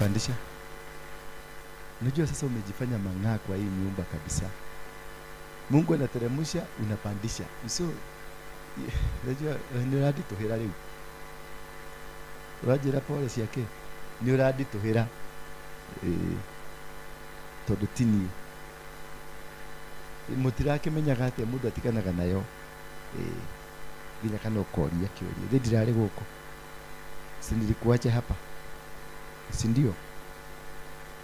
unapandisha. Unajua sasa umejifanya mang'aa kwa hii nyumba kabisa. Mungu anateremsha, unapandisha. So unajua ni radi tuhira leo. Rajira pole ciake ni radi tuhira tondu tini mutirake menyaga ate mundu atikanaga nayo ginya kana ukoria kiuria ndi ndirari guko si nilikuacha hapa, si ndio?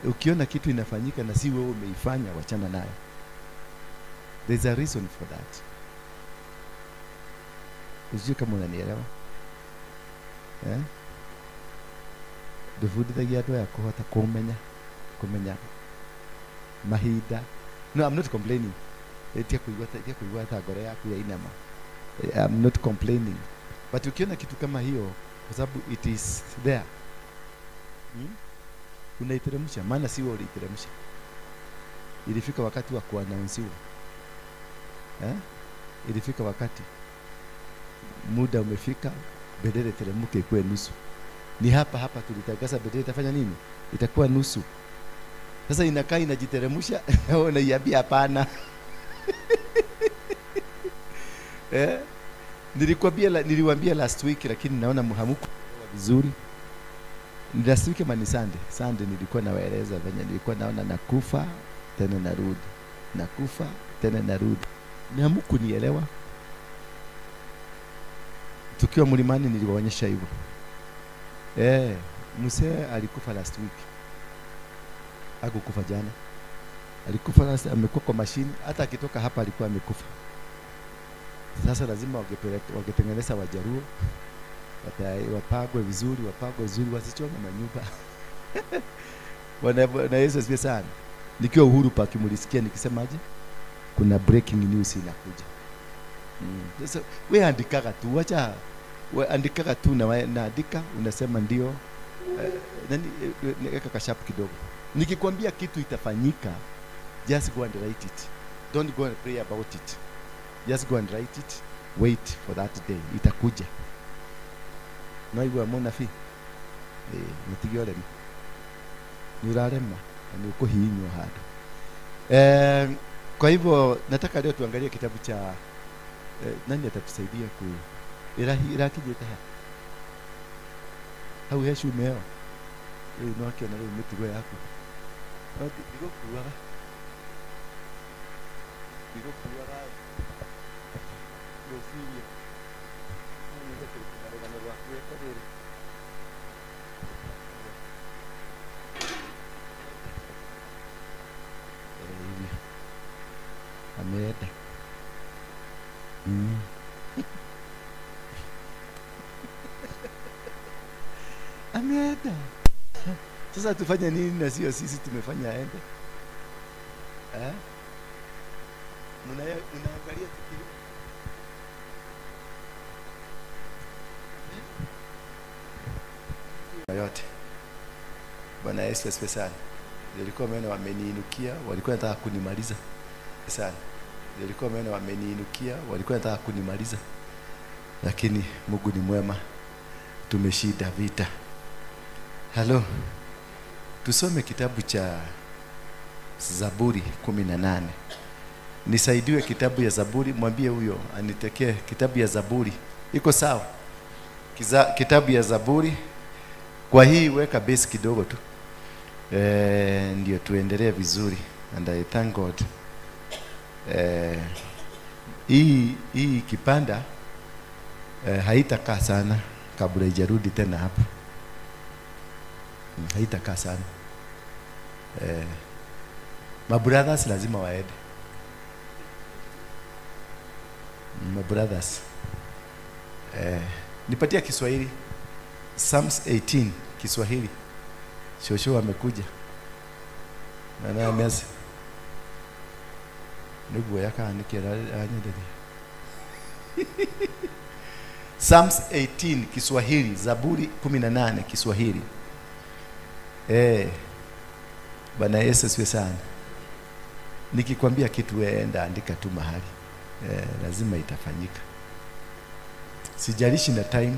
Ukiona kitu inafanyika na si wewe umeifanya, wachana nayo. There's a reason for that. Usije kama unanielewa ndubundithagia andu aya kuhota kumenya mahinda. No, I'm not complaining. Tia kuigua ta ngoro yaku ya inama. I'm not complaining. But ukiona kitu kama hiyo, kwa sababu it is there, unaiteremsha, maana si wewe uliteremsha. Ilifika wakati wa kuannouncewa. Ilifika wakati, muda umefika, bendera teremke ikuwe nusu. Ni hapa tulitangaza bendera itafanya nini? Itakuwa nusu. Sasa inakaa inajiteremsha, unaiambia hapana. Niliwaambia last week, lakini naona mhamuko vizuri. Last week mani Sunday nilikuwa nawaeleza venye nilikuwa naona nakufa tena narudi. Nakufa tena narudi. Mhamuko nielewa. Tukiwa mlimani niliwaonyesha hivyo. Mzee alikufa last week. Hakukufa jana. Alikufa last, amekuwa kwa mashini, hata akitoka hapa alikuwa amekufa. Sasa lazima wangetengeneza Wajaruo. Wapagwe vizuri, wasichome manyumba. Na Yesu asifiwe sana. Nikiwa Uhuru Park mulisikia nikisemaje? Kuna breaking news inakuja. Sasa wewe andikaga tu, acha andikaga tu na naandika unasema ndio. Niweka kashapu kidogo. Nikikwambia kitu itafanyika, just go and write it. Don't go and pray about it. Just go and write it. Wait for that day. Itakuja. Naigwa mona fi. Mutigiore ni. Nurarema ni ukuhinywa hado. Kwa hivyo nataka leo tuangalie kitabu cha nani atatusaidia ku irakijeta hapa. Hau heshu meo. No akiona leo mitigo yako. Digo kuwaga. Rosilia. Ndio tunarega na wako kwa deri. Ameenda. Ameenda. Sasa tufanye nini na sio sisi tumefanya aende? Mnaangalia tukio. Yote. Bwana Yesu asifiwe sana. Nilikuwa maana wameniinukia, walikuwa wanataka kunimaliza. Sana. Nilikuwa maana wameniinukia, walikuwa wanataka kunimaliza. Lakini Mungu ni mwema. Tumeshinda vita. Halo. Tusome kitabu cha Zaburi 18. Nisaidiwe kitabu ya Zaburi, mwambie huyo anitekee kitabu ya Zaburi. Iko sawa? Kitabu ya Zaburi. Kwa hii weka base kidogo tu. Ndio tuendelee vizuri. And I thank God. Hii kipanda haitakaa sana kabla ijarudi tena hapa. Haitakaa sana. My brothers lazima waende. My brothers. Nipatia Kiswahili. Psalms 18 Kiswahili. Shosho amekuja. Na amezi. Ndugu yaka anikira anyendele. Psalms 18 Kiswahili, Zaburi 18 Kiswahili. Bwana Yesu asifiwe sana. Nikikwambia kitu wewe enda andika tu mahali. Lazima itafanyika. Sijalishi na time,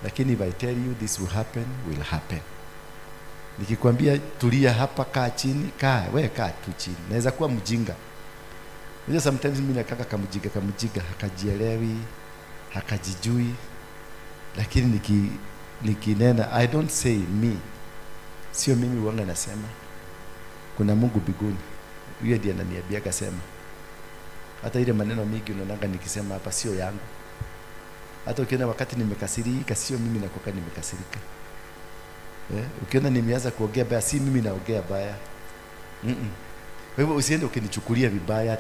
lakini if I tell you this will happen, will happen. Nikikwambia tulia hapa, kaa chini, kaa tu chini. Naweza kuwa mjinga. Unajua sometimes mimi nakaka kamjinga, hakajielewi, hakajijui. Lakini nikinena, I don't say me. Sio mimi wanga nasema. Kuna Mungu mbinguni. Yeye ndiye ananiambia kasema. Hata ile maneno mingi unaonanga nikisema hapa sio yangu. Hata ukiona wakati nimekasirika, sio mimi nakoka nimekasirika. Ukiona nimeanza kuongea baya, si mimi naongea baya. Kwa hivyo usiende ukinichukulia vibaya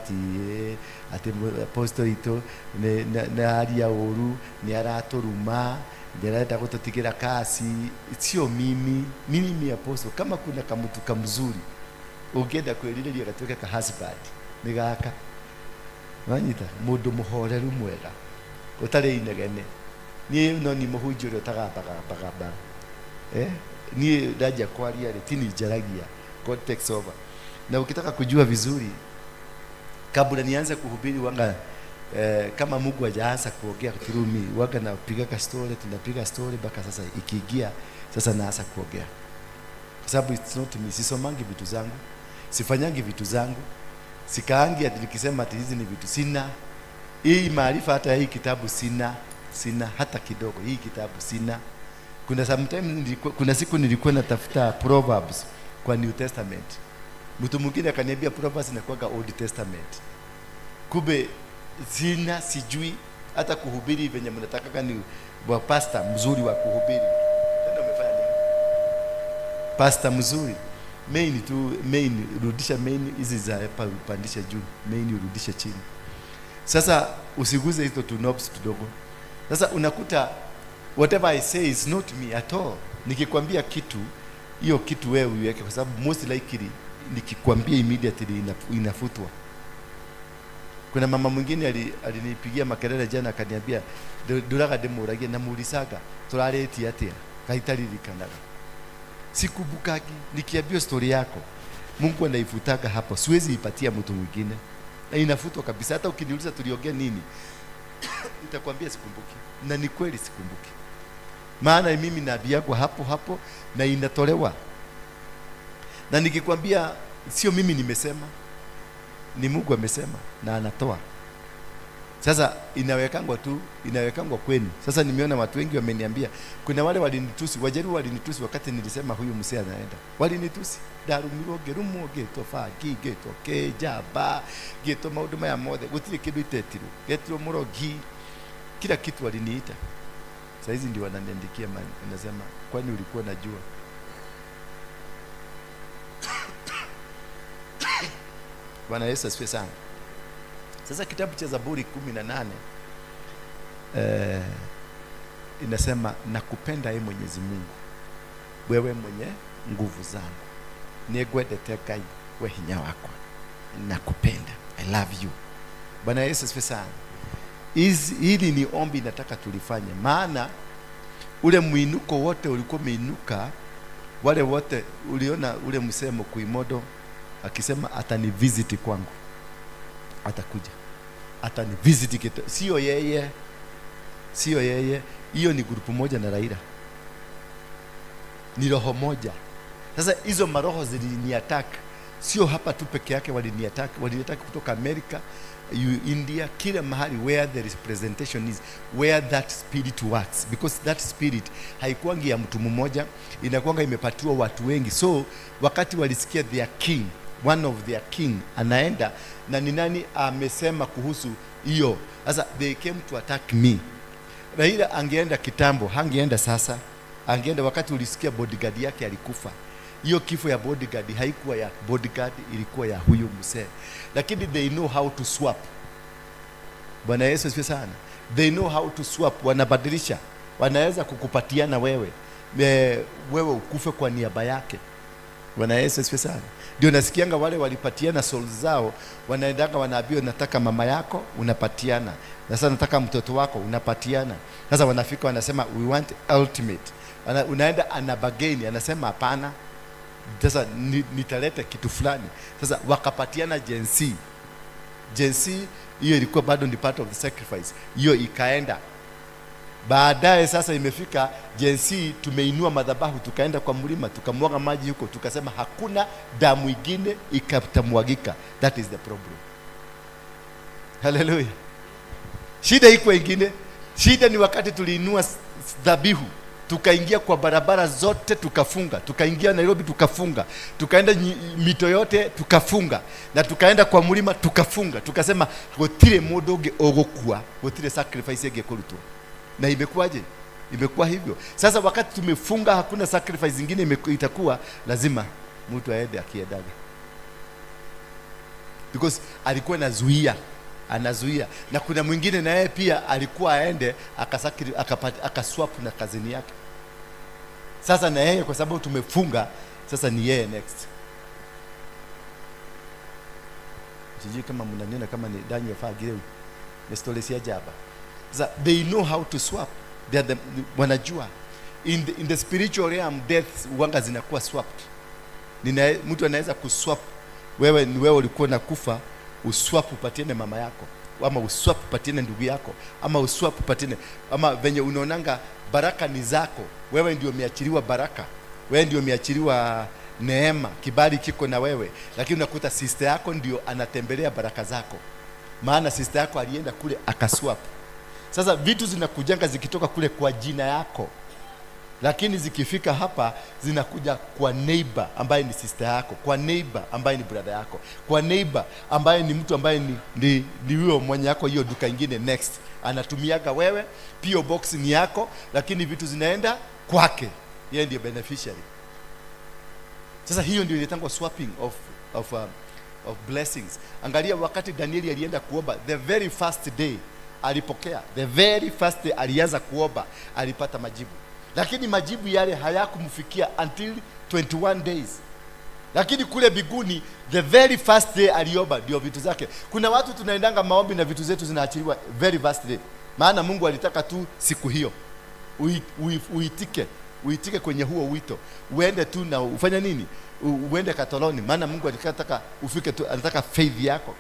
ati apostle ito na hali ya uru ni aratoruma ndirenda gututikira kasi. Sio mimi ni apostle. Kama kuna kamutu kamzuri ungenda kwelireria gatuke ka husband ni gaka wanyita mundu muhoreru mwega utari inegene ni no ni muhunjuri utagabagabagaba ni ndaja kwaria tini jaragia context over. Na ukitaka kujua vizuri kabla nianze kuhubiri wanga kama Mungu hajaanza kuongea kirumi wanga napiga story, tunapiga story mpaka sasa ikiingia sasa naanza kuongea. Kwa sababu it's not me, sisomangi vitu zangu, sifanyangi vitu zangu, sikaangi ati nikisema ati hizi ni vitu sina. Hii maarifa hata hii kitabu sina hata kidogo. Hii kitabu sina. Kuna siku nilikuwa natafuta Proverbs kwa New Testament. Mtu mwingine akaniambia Proverbs inakuwa Old Testament. Kumbe sina, sijui hata kuhubiri venye mnataka ni wa pastor mzuri wa kuhubiri. Tena umefanya nini? Pastor mzuri. Main rudisha main hizi za hapa upandisha juu, main urudisha chini. Sasa usiguze hizo tu knobs kidogo. Sasa unakuta whatever I say is not me at all. Nikikwambia kitu, hiyo kitu wewe uiweke, kwa sababu most likely nikikwambia immediately inafutwa. Kuna mama mwingine alinipigia makelele jana akaniambia duraga demuragie na mulisaga turareti atia kaitaririkanaga. Sikubukagi nikiambia story yako Mungu anaifutaga hapo, siwezi ipatia mtu mwingine na inafutwa kabisa. Hata ukiniuliza tuliongea nini nitakwambia sikumbuki, na ni kweli sikumbuki, maana mimi nabii kwa hapo na inatolewa. Na nikikwambia sio mimi nimesema, ni Mungu amesema na anatoa. Sasa inawekangwa kwenu. Sasa nimeona watu wengi wameniambia, kuna wale walinitusi, wajeru walinitusi wakati nilisema huyu msee anaenda. Walinitusi, darumiro gerumo geto fagi geto kejaba geto mauduma ya mode gutire kidu itetiro geto murogi, kila kitu waliniita. Sasa hizi ndio wananiandikia nasema kwani ulikuwa najua? Bwana Yesu asifiwe sana. Sasa kitabu cha Zaburi 18 inasema nakupenda ye Mwenyezi Mungu, wewe mwenye nguvu zangu, niegwedete Ngai we hinya wako, nakupenda, I love you. Bwana Yesu asifiwe sana. Hili ni ombi nataka tulifanye, maana ule mwinuko wote ulikuwa umeinuka, wale wote uliona ule msemo Kuimodo akisema atani visit kwangu, atakuja atani visit kitu. Sio yeye, hiyo ni grupu moja na Raila, ni roho moja. Sasa hizo maroho ziliniattack, sio hapa tu peke yake, waliniattack kutoka America, India, kila mahali where the representation is, where that spirit works, because that spirit haikuangi ya mtu mmoja, inakuanga imepatiwa watu wengi. So wakati walisikia their king, one of their king anaenda, na ni nani amesema kuhusu hiyo, sasa they came to attack me. Raila angeenda kitambo, hangeenda sasa, angeenda wakati ulisikia bodyguard yake alikufa. Hiyo kifo ya bodyguard haikuwa ya bodyguard, ilikuwa ya huyo mzee. Lakini they know how to swap. Bwana Yesu asifiwe sana. They know how to swap, wanabadilisha. Wanaweza kukupatiana wewe ukufe kwa niaba yake. Bwana Yesu asifiwe sana. Ndio nasikianga wale walipatiana souls zao, wanaendanga wanaambiwa nataka mama yako, unapatiana. Sasa nataka mtoto wako, unapatiana. Sasa wanafika wanasema we want ultimate. Unaenda anabagaini, anasema hapana, sasa nitaleta kitu fulani. Sasa wakapatiana jensi. Hiyo ilikuwa bado ni part of the sacrifice. Hiyo ikaenda. Baadaye sasa imefika jinsi tumeinua madhabahu, tukaenda kwa mlima, tukamwaga maji huko, tukasema hakuna damu ingine ikatamwagika. That is the problem. Hallelujah. Shida iko ingine. Shida ni wakati tuliinua dhabihu, tukaingia kwa barabara zote tukafunga, tukaingia Nairobi tukafunga, tukaenda mito yote tukafunga, na tukaenda kwa mlima tukafunga, tukasema gotire mundu ungi ogukua, gotire sacrifice yake kurutwa. Na imekuwaje? Imekuwa hivyo. Sasa wakati tumefunga, hakuna sacrifice nyingine itakuwa, lazima mtu aende akiendaga, because alikuwa anazuia. Na kuna mwingine na yeye pia alikuwa aende akaswap na kazini yake. Sasa na yeye kwa sababu tumefunga, sasa ni yeye next. Sijui kama mnaniona kama ni Daniel Fagireu ni story si ajabu. Sasa they know how to swap. They are wanajua in the spiritual realm, death wanga zinakuwa swapped. Mtu anaweza kuswap. Wewe ulikuwa nakufa, uswap upatiane mama yako, ama uswap upatiane ndugu yako, ama uswap upatiane, ama venye unaonanga baraka ni zako, wewe ndio umeachiliwa baraka, wewe ndio umeachiliwa neema, kibali kiko na wewe, lakini unakuta sister yako ndio anatembelea baraka zako, maana sister yako alienda kule akaswap. Sasa vitu zinakujanga zikitoka kule kwa jina yako, lakini zikifika hapa zinakuja kwa neighbor ambaye ni sister yako, kwa neighbor ambaye ni brother yako, kwa neighbor ambaye ni mtu ambaye ni huyo mwenye yako hiyo duka ingine next anatumiaga wewe, PO box ni yako, lakini vitu zinaenda kwake, yeye ndiye beneficiary. Sasa hiyo ndio inaitwa swapping of blessings. Angalia wakati Danieli alienda kuomba, the very first day alipokea, the very first day alianza kuomba, alipata majibu. Lakini majibu yale hayakumfikia until 21 days. Lakini kule biguni, the very first day aliomba ndio vitu zake. Kuna watu tunaendanga maombi na vitu zetu zinaachiliwa very first day. Maana Mungu alitaka tu siku hiyo uitike kwenye huo wito. Uende tu na ufanya nini? Uende katoloni. Maana Mungu alitaka ufike tu, anataka faith yako.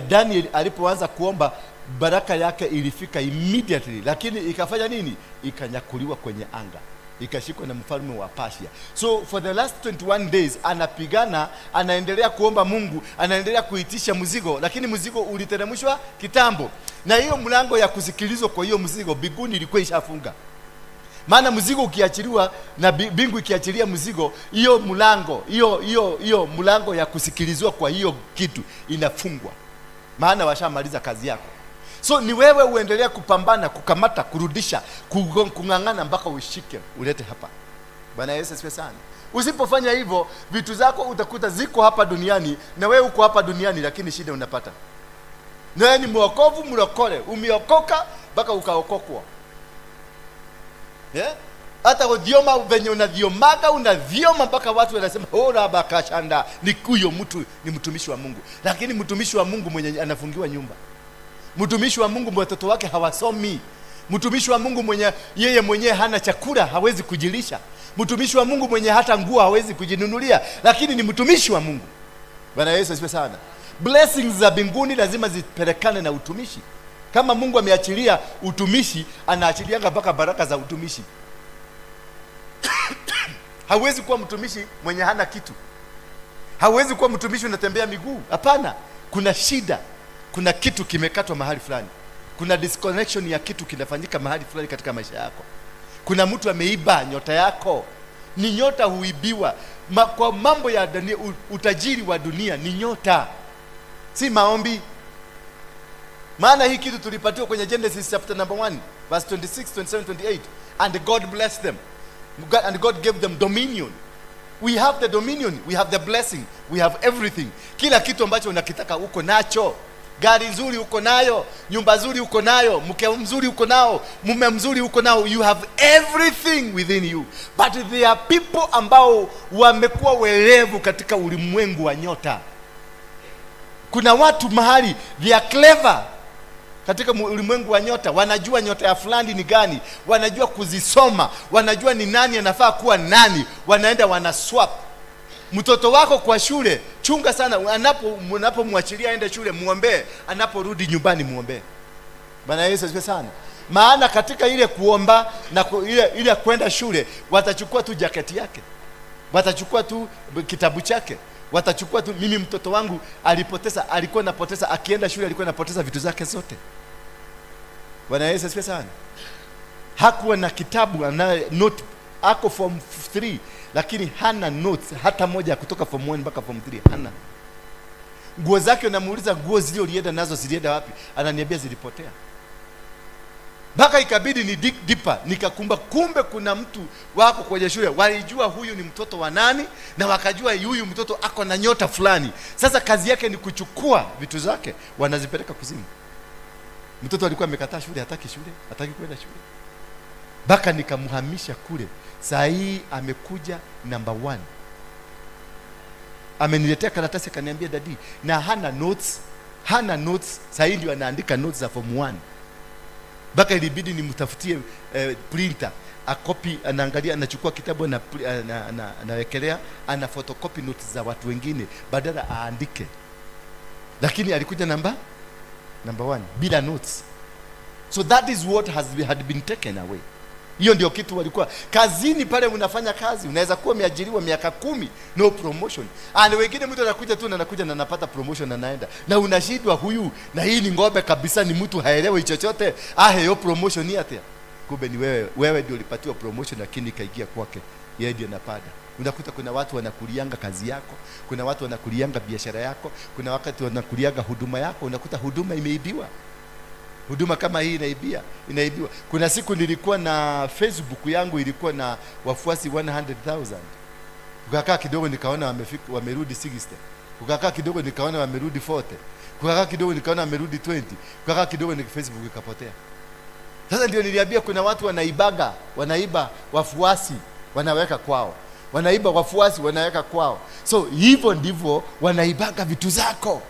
Daniel alipoanza kuomba, baraka yake ilifika immediately, lakini ikafanya nini? Ikanyakuliwa kwenye anga, ikashikwa na mfalme wa Persia. So for the last 21 days anapigana, anaendelea kuomba Mungu, anaendelea kuitisha mzigo, lakini mzigo uliteremshwa kitambo. Na hiyo mlango ya kusikilizwa kwa hiyo mzigo biguni ilikuwa ishafunga. Maana mzigo ukiachiliwa na bingu ikiachilia mzigo, hiyo mlango ya kusikilizwa kwa hiyo kitu inafungwa. Maana washamaliza kazi yako. So ni wewe uendelea kupambana, kukamata, kurudisha, kungangana mpaka ushike, ulete hapa. Bwana Yesu asifiwe sana. Usipofanya hivyo, vitu zako utakuta ziko hapa duniani na wewe uko hapa duniani, lakini shida unapata. Na wewe ni mwokovu, mlokole, umeokoka mpaka ukaokokwa. Yeah? Hata udioma venye unadhioma mpaka watu wanasema ora bakashanda, ni huyo mtu ni mtumishi wa Mungu. Lakini mtumishi wa Mungu mwenye anafungiwa nyumba, mtumishi wa Mungu watoto wake hawasomi, mtumishi wa Mungu mwenye yeye mwenyewe hana chakula, hawezi kujilisha, mtumishi wa Mungu mwenye hata nguo hawezi kujinunulia, lakini ni mtumishi wa Mungu. Bwana Yesu asifiwe sana. Blessings za mbinguni lazima zipelekane na utumishi. Kama Mungu ameachilia utumishi, anaachilianga mpaka baraka za utumishi. Hawezi kuwa mtumishi mwenye hana kitu. Hawezi kuwa mtumishi unatembea miguu. Hapana, kuna shida. Kuna kitu kimekatwa mahali fulani. Kuna disconnection ya kitu kinafanyika mahali fulani katika maisha yako. Kuna mtu ameiba nyota yako. Ni nyota huibiwa. Kwa mambo ya dunia, utajiri wa dunia ni nyota, si maombi. Maana hii kitu tulipatiwa kwenye Genesis chapter number 1 verse 26, 27, 28. And God blessed them. And God gave them dominion. We have the dominion, we have the blessing, we have everything. Kila kitu ambacho unakitaka uko nacho. Gari nzuri uko nayo, nyumba nzuri uko nayo, mke mzuri uko nao, mume mzuri uko nao. You have everything within you. But there are people ambao wamekuwa werevu katika ulimwengu wa nyota. Kuna watu mahali they are clever katika ulimwengu wa nyota, wanajua nyota ya fulani ni gani, wanajua kuzisoma, wanajua ni nani anafaa kuwa nani, wanaenda wanaswap. Mtoto wako kwa shule, chunga sana, unapomwachilia aende shule muombe, anaporudi nyumbani muombe. Bwana Yesu asifiwe sana. Maana katika ile kuomba na ile kwenda shule, watachukua tu jaketi yake, watachukua tu kitabu chake, watachukua tu. Mimi mtoto wangu alikuwa anapoteza akienda shule, alikuwa anapoteza vitu zake zote. Bwana Yesu asifiwe sana. Hakuwa na kitabu, ana note, ako form 3 lakini hana notes hata moja kutoka form 1 mpaka form 3 hana. Nguo zake unamuuliza nguo zile ulienda nazo zilienda wapi? Ananiambia zilipotea. Baka ikabidi ni dig deeper, nikakumba kumbe kuna mtu wako kwenye shule walijua huyu ni mtoto wa nani, na wakajua huyu mtoto ako na nyota fulani. Sasa kazi yake ni kuchukua vitu zake wanazipeleka kuzimu. Mtoto alikuwa amekataa shule, hataki shule, hataki kwenda shule. Baka nikamhamisha kule. Saa hii amekuja number 1. Ameniletea karatasi akaniambia dadi, na hana notes, saa hii ndio anaandika notes za form 1. Baka ilibidi nimtafutie printer, a copy, anaangalia, anachukua kitabu na anawekelea, ana photocopy notes za watu wengine badala aandike. Lakini alikuja number 1 bila notes. So that is what had been taken away. Hiyo ndio kitu walikuwa kazini pale. Unafanya kazi, unaweza kuwa umeajiriwa miaka 10, no promotion. Wengine mtu anakuja tu na anakuja na anapata promotion na anaenda. Na unashindwa huyu, na hii ni ngombe kabisa, ni mtu haelewi chochote. Hiyo promotion ni atia. Kumbe ni wewe ndio ulipatiwa promotion lakini kaingia kwake. Yeye ndiye anapada. Unakuta kuna watu wanakulianga kazi yako, kuna watu wanakulianga biashara yako, kuna wakati wanakulianga huduma yako, unakuta huduma imeibiwa. Huduma kama hii inaibiwa. Kuna siku nilikuwa na Facebook yangu ilikuwa na wafuasi 100,000. Kukakaa kidogo nikaona wamerudi 60. Kukakaa kidogo nikaona wamerudi 40. Kukakaa kidogo nikaona wamerudi 20. Kukakaa kidogo Facebook ikapotea. Sasa ndio niliambia kuna watu wanaiba wafuasi wanaweka kwao. Wanaiba wafuasi wanaweka kwao. So hivyo ndivyo wanaibaga vitu zako.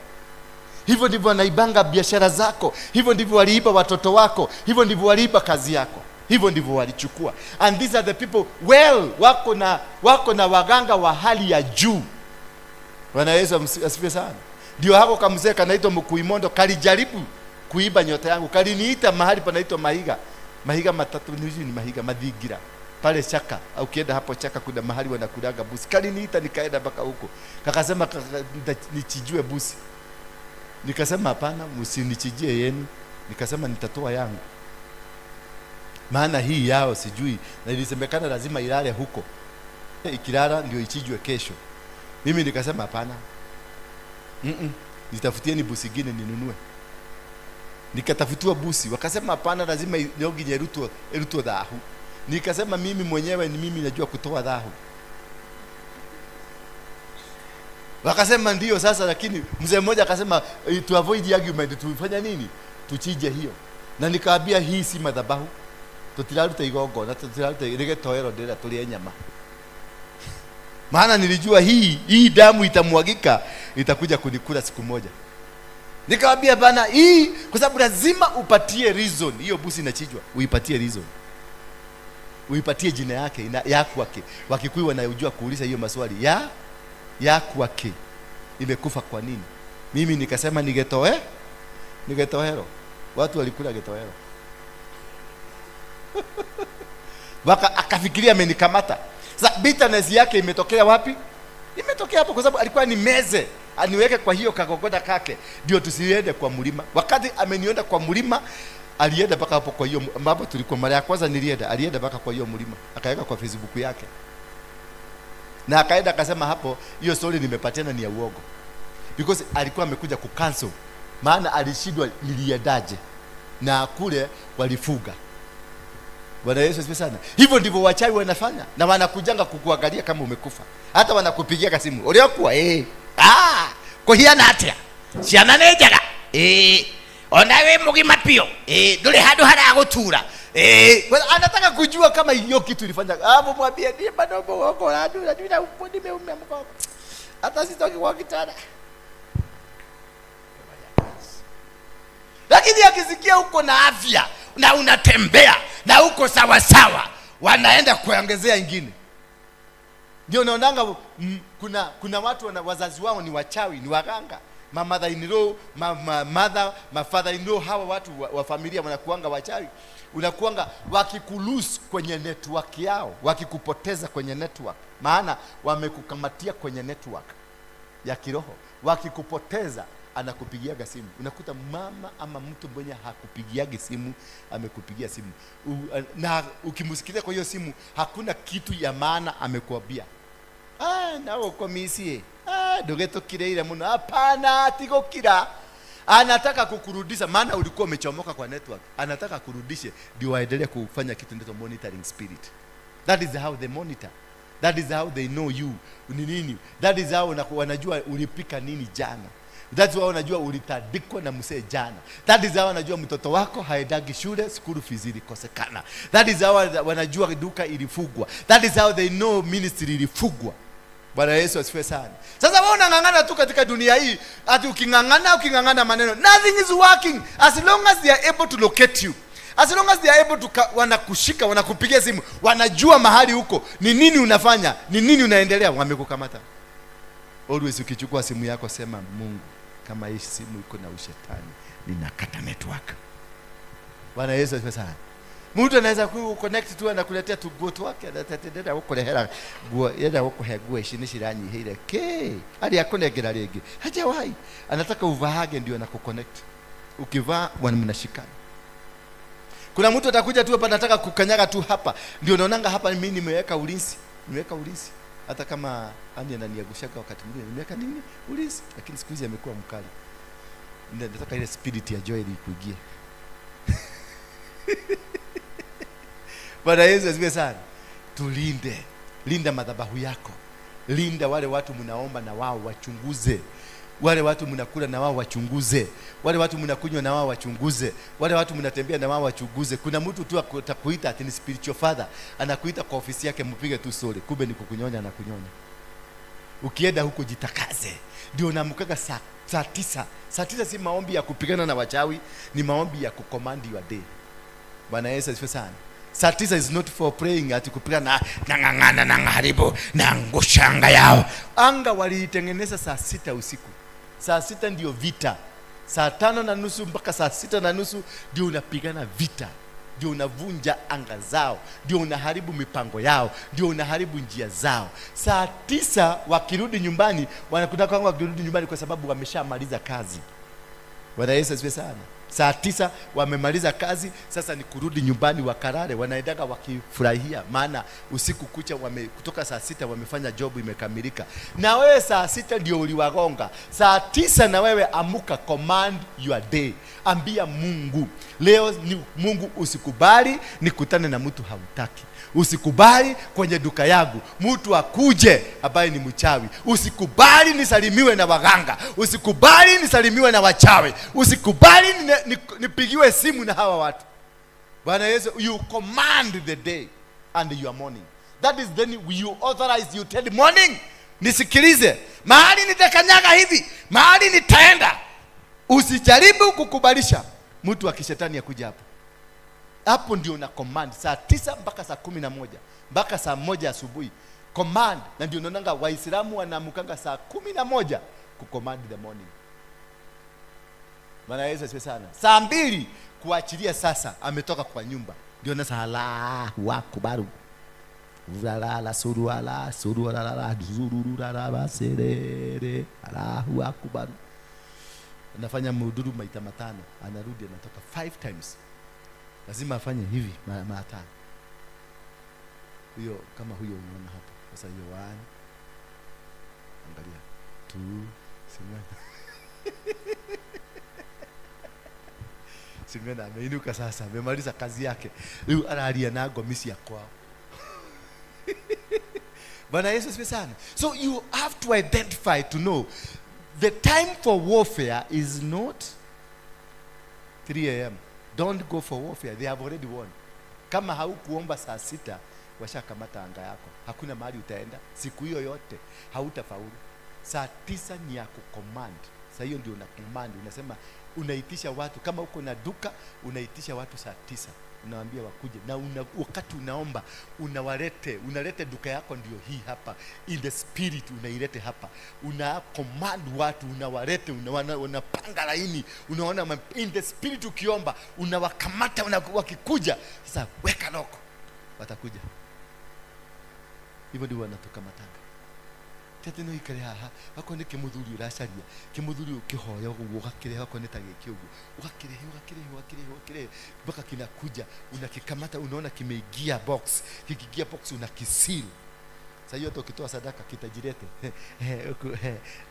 Hivyo ndivyo wanaibanga biashara zako. Hivyo ndivyo waliiba watoto wako. Hivyo ndivyo waliiba kazi yako. Hivyo ndivyo walichukua. And these are the people wako na waganga wa hali ya juu. Bwana Yesu asifiwe sana. Ndio hapo kamzee kanaitwa Mkuimondo kalijaribu kuiba nyota yangu. Kaliniita mahali panaitwa Mahiga matatu ni Mahiga Madhigira. Pale Chaka, au kienda hapo Chaka kuna mahali wanakulaga busi. Kaliniita nikaenda mpaka huko. Kakasema nichijue busi. Nikasema hapana, msinichijie yenu. Nikasema nitatoa yangu. Maana hii yao sijui, na ilisemekana lazima ilale huko. Ikilala ndio ichijwe kesho. Mimi nikasema hapana. Nitafutieni busi gine ninunue. Nikatafutiwa busi, wakasema hapana, lazima nyogi nyeruto dhahu. Nikasema mimi mwenyewe ni mimi najua kutoa dhahu. Wakasema ndio sasa, lakini mzee mmoja akasema to avoid the argument tufanya nini? Tuchije hiyo. Na nikaambia hii si madhabahu. Tutiraruta igogo na tutiraruta ile toero ndera tulie nyama. Maana nilijua hii damu itamwagika, itakuja kunikula siku moja. Nikaambia bana hii kwa sababu lazima upatie reason. Hiyo busi inachijwa, uipatie reason. Uipatie jina yake yako wake. Wakikuyu wanayojua kuuliza hiyo maswali. Yako wake imekufa kwa nini? Mimi nikasema nigetohero. Watu walikula getohero. Waka akafikiria amenikamata. Sasa bitterness yake imetokea wapi? Imetokea hapo kwa sababu alikuwa ni meze. Aniweke kwa hiyo kakokoda kake ndio tusiende kwa mlima. Wakati amenienda kwa mlima, alienda mpaka hapo kwa hiyo ambapo tulikuwa mara ya kwanza alienda mpaka kwa hiyo mlima. Akaweka kwa Facebook yake. Na akaenda akasema hapo hiyo story nimepatiana ni ya uongo. Because alikuwa amekuja kucancel. Maana alishindwa niliendaje. Na kule walifuga. Bwana Yesu asifiwe sana. Hivyo ndivyo wachawi wanafanya, na wanakujanga kukuangalia kama umekufa. Hata wanakupigia simu. Uliokuwa kuhiana atia. Ciana nejaga. Ona we mugima pio. Nduri handu haragutura. Anataka kujua kama hiyo kitu ilifanya. Hapo mwambie ndiye bado wako hadu na upodi meumia mkao. Hata sitoki kwa kitanda. Lakini akisikia uko na afya na unatembea na uko sawa sawa, wanaenda kuongezea ingine. Ndio naonanga kuna watu wazazi wao ni wachawi, ni waganga. mother in law, father in law, hawa watu wa familia wanakuanga wachawi. Unakuanga wakikulus kwenye network yao, wakikupoteza kwenye network, maana wamekukamatia kwenye network ya kiroho. Wakikupoteza anakupigiaga simu. Unakuta mama ama mtu mwenye hakupigiagi simu amekupigia simu, na ukimsikilia kwa hiyo simu hakuna kitu ya maana amekuambia. Nawe komisie dogeto kireire muno. Hapana, tigokira. Anataka kukurudisha, maana ulikuwa umechomoka kwa network. Anataka kurudishe ndio waendelee kufanya kitu ndio monitoring spirit. That is how they monitor. That is how they know you ni nini. That is how wanajua ulipika nini jana. That's why wanajua ulitadikwa na msee jana. That is how wanajua mtoto wako haendagi shule, school fees ilikosekana. That is how wanajua duka ilifugwa. That is how they know ministry ilifugwa. Bwana Yesu asifiwe sana. Sasa wewe unangangana tu katika dunia hii, ati ukingangana maneno, nothing is working as long as they are able to locate you. As long as they are able to wanakushika, wanakupigia simu, wanajua mahali huko, ni nini unafanya, ni nini unaendelea, wamekukamata. Always ukichukua simu yako sema, Mungu, kama hii simu iko na ushetani, ninakata network. Bwana Yesu asifiwe sana. Mtu anaweza connect tu na kuletea tu go to wake, atatendea huko lehera go, yenda huko hegwe shinishirani hile ke hadi akonegera lege hajawahi, anataka uvahage ndio na kuconnect. Ukivaa mnashikana. Kuna mtu atakuja tu hapa anataka kukanyaga tu hapa, ndio naonanga hapa mimi nimeweka ulinzi, hata kama ani ananiagushaka wakati mwingine nimeweka nini ulinzi, lakini siku hizi amekuwa mkali. Nataka ile spirit ya joy ikuingie. Bwana Yesu asifiwe sana. Tulinde, linda madhabahu yako. Linda wale watu mnaomba na wao wachunguze. Wale watu mnakula na wao wachunguze. Wale watu mnakunywa na wao wachunguze. Wale watu mnatembea na wao wachunguze. Kuna mtu tu atakuita ati ni spiritual father, anakuita kwa ofisi yake mpige tu sole, kumbe ni kukunyonya na kunyonya. Ukienda huko jitakaze. Ndio namkaga saa 9. Saa 9 si maombi ya kupigana na wachawi, ni maombi ya kucommand your day. Bwana Yesu asifiwe sana. Saa 9 is not for praying ati kupigana na ngangana na ngaribu na ngushanga yao. Anga waliitengeneza saa 6 usiku. Saa 6 ndio vita. Saa 5:30 mpaka saa 6:30 ndio unapigana vita. Ndio unavunja anga zao, ndio unaharibu mipango yao, ndio unaharibu njia zao. Saa 9 wakirudi nyumbani, wanakuta kwamba wakirudi nyumbani kwa sababu wameshamaliza kazi. Bwana Yesu asifiwe sana. Saa 9 wamemaliza kazi, sasa ni kurudi nyumbani wakarare, wanaendaga wakifurahia, maana usiku kucha kutoka saa 6 wamefanya job imekamilika. Na wewe saa 6 ndio uliwagonga. Saa 9 na wewe amuka, command your day. Ambia Mungu, leo ni Mungu, usikubali nikutane na mtu hautaki. Usikubali kwenye duka yangu mtu akuje ambaye ni mchawi. Usikubali nisalimiwe na waganga. Usikubali nisalimiwe na wachawi. Usikubali nipigiwe simu na hawa watu. Bwana Yesu, you command the day and your morning. That is then you authorize, you tell morning, nisikilize, mahali nitakanyaga hivi, mahali nitaenda. Usijaribu kukubalisha mtu wa kishetani akuja hapo. Hapo ndio na command saa 9 mpaka saa 11 mpaka saa 1 asubuhi. Command, na ndio naonanga Waislamu wanaamkanga saa 11 ku command the morning. Bwana Yesu asifiwe sana. Saa 2 kuachilia, sasa ametoka kwa nyumba. Ndio na sala wakubaru. Ulala suruala suruala zururura baserere Allahu akbar. Anafanya mhuduru maita 5, anarudi anatoka 5 times. Lazima afanye hivi mara 5. Huyo kama huyo unaona hapo. Sasa hiyo 1, angalia 2, Singana ameinuka sasa, amemaliza kazi yake. Huyu analia na gomisi ya kwao. Bwana Yesu asifiwe sana. So you have to identify, to know the time for warfare is not 3 a.m. Don't go for warfare. They have already won. Kama haukuomba saa 6, washakamata anga yako. Hakuna mahali utaenda. Siku hiyo yote hautafaulu. Saa 9 ni ya kucommand. Sasa hiyo ndio una command. Unasema unaitisha watu, kama uko na duka unaitisha watu saa 9. unawaambia wakuje, na wakati unaomba unalete duka yako ndio hii hapa, in the spirit unailete hapa, una command watu, unawalete, unapanga laini, unaona in the spirit ukiomba, unawakamata, wakikuja sasa weka loko, watakuja. Hivyo ndio wanatukamatanga. Teteno ikare haha bako ni kimuthuri uracaria, kimuthuri ukihoya ugakire hako ni tagiki ugu, ugakire baka kinakuja, unakikamata, unaona kimeingia box, kikiingia box unakisil. Sasa hiyo tukitoa sadaka kitajirete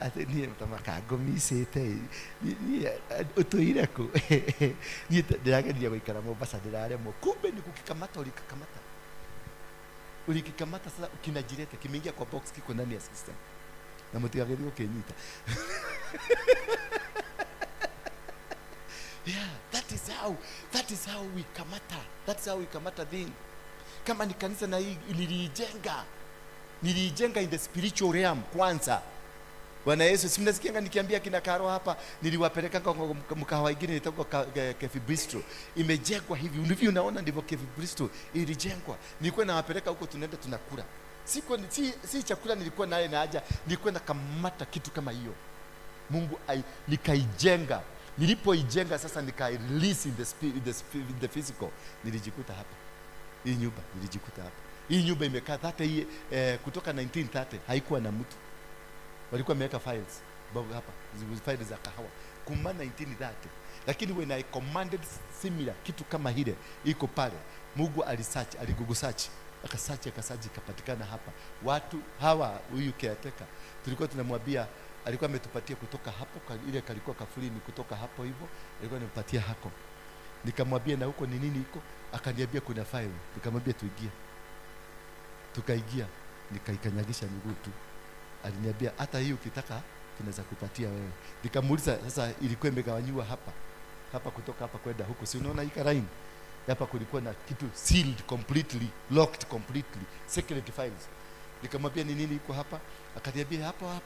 ate ni mtamaka gomisete ni utoireko ni ndirageria guikara Mombasa ndirare mo, kumbe ni kukikamata, ulikikamata sasa kinajirete, kimeingia kwa box, kiko ndani ya system na mtiagerio kenyita. Yeah, that is how we kamata. That's how we kamata thing. Kama ni kanisa na hii nilijenga in the spiritual realm kwanza. Bwana Yesu, si mnasikia nikiambia kina Karo hapa, niliwapeleka kwa mkahawa ingine inaitwa Cafe Bistro. Imejengwa hivi. Ndivyo unaona ndivyo Cafe Bistro ilijengwa. Nilikuwa nawapeleka huko, tunaenda tunakula. Si chakula nilikuwa naye na haja, nilikuwa nakamata kitu kama hiyo. Mungu nikaijenga. Nilipoijenga sasa release in the physical. Nilijikuta hapa. Hii nyumba nilijikuta hapa. Hii nyumba imekaa hata hii kutoka 1930 haikuwa na mtu. Walikuwa wameweka files hapa, files za kahawa kuma 1930. Lakini when I commanded similar kitu kama hile iko pale, Mungu Google search, akasearch ikapatikana hapa. Watu hawa, huyu caretaker tulikuwa tunamwambia, alikuwa ametupatia kutoka hapo, ile kalikuwa kafuri ni kutoka hapo hivyo, alikuwa anipatia hako. Nikamwambia na huko ni nini iko? Akaniambia kuna file. Nikamwambia tuingie. Tukaingia, nikaikanyagisha miguu tu. Aliniambia hata hiyo ukitaka tunaweza kupatia wewe. Nikamuuliza sasa ilikuwa imegawanywa hapa kutoka hapa kwenda huko, si unaona hii line hapa, kulikuwa na kitu sealed completely, locked completely, secret files. Nikamwambia ni nini iko hapa? Akaniambia hapa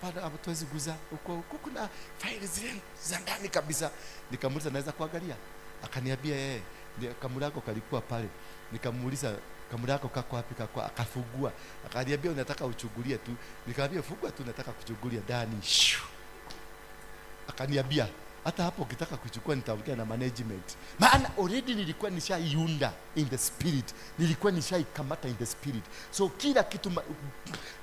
tuwezi guza huko kuna files za ndani kabisa. Nikamuuliza naweza kuangalia? Akaniambia kamulako kalikuwa pale. Nikamuuliza kamulako kako wapi? Akafungua, akaniambia unataka uchungulie tu. Nikamwambia fungua tu, nataka kuchungulia ndani. Akaniambia hata hapo ukitaka kuchukua nitaongea na management, maana already nilikuwa nishaiunda in the spirit, nilikuwa nishaikamata in the spirit. So kila kitu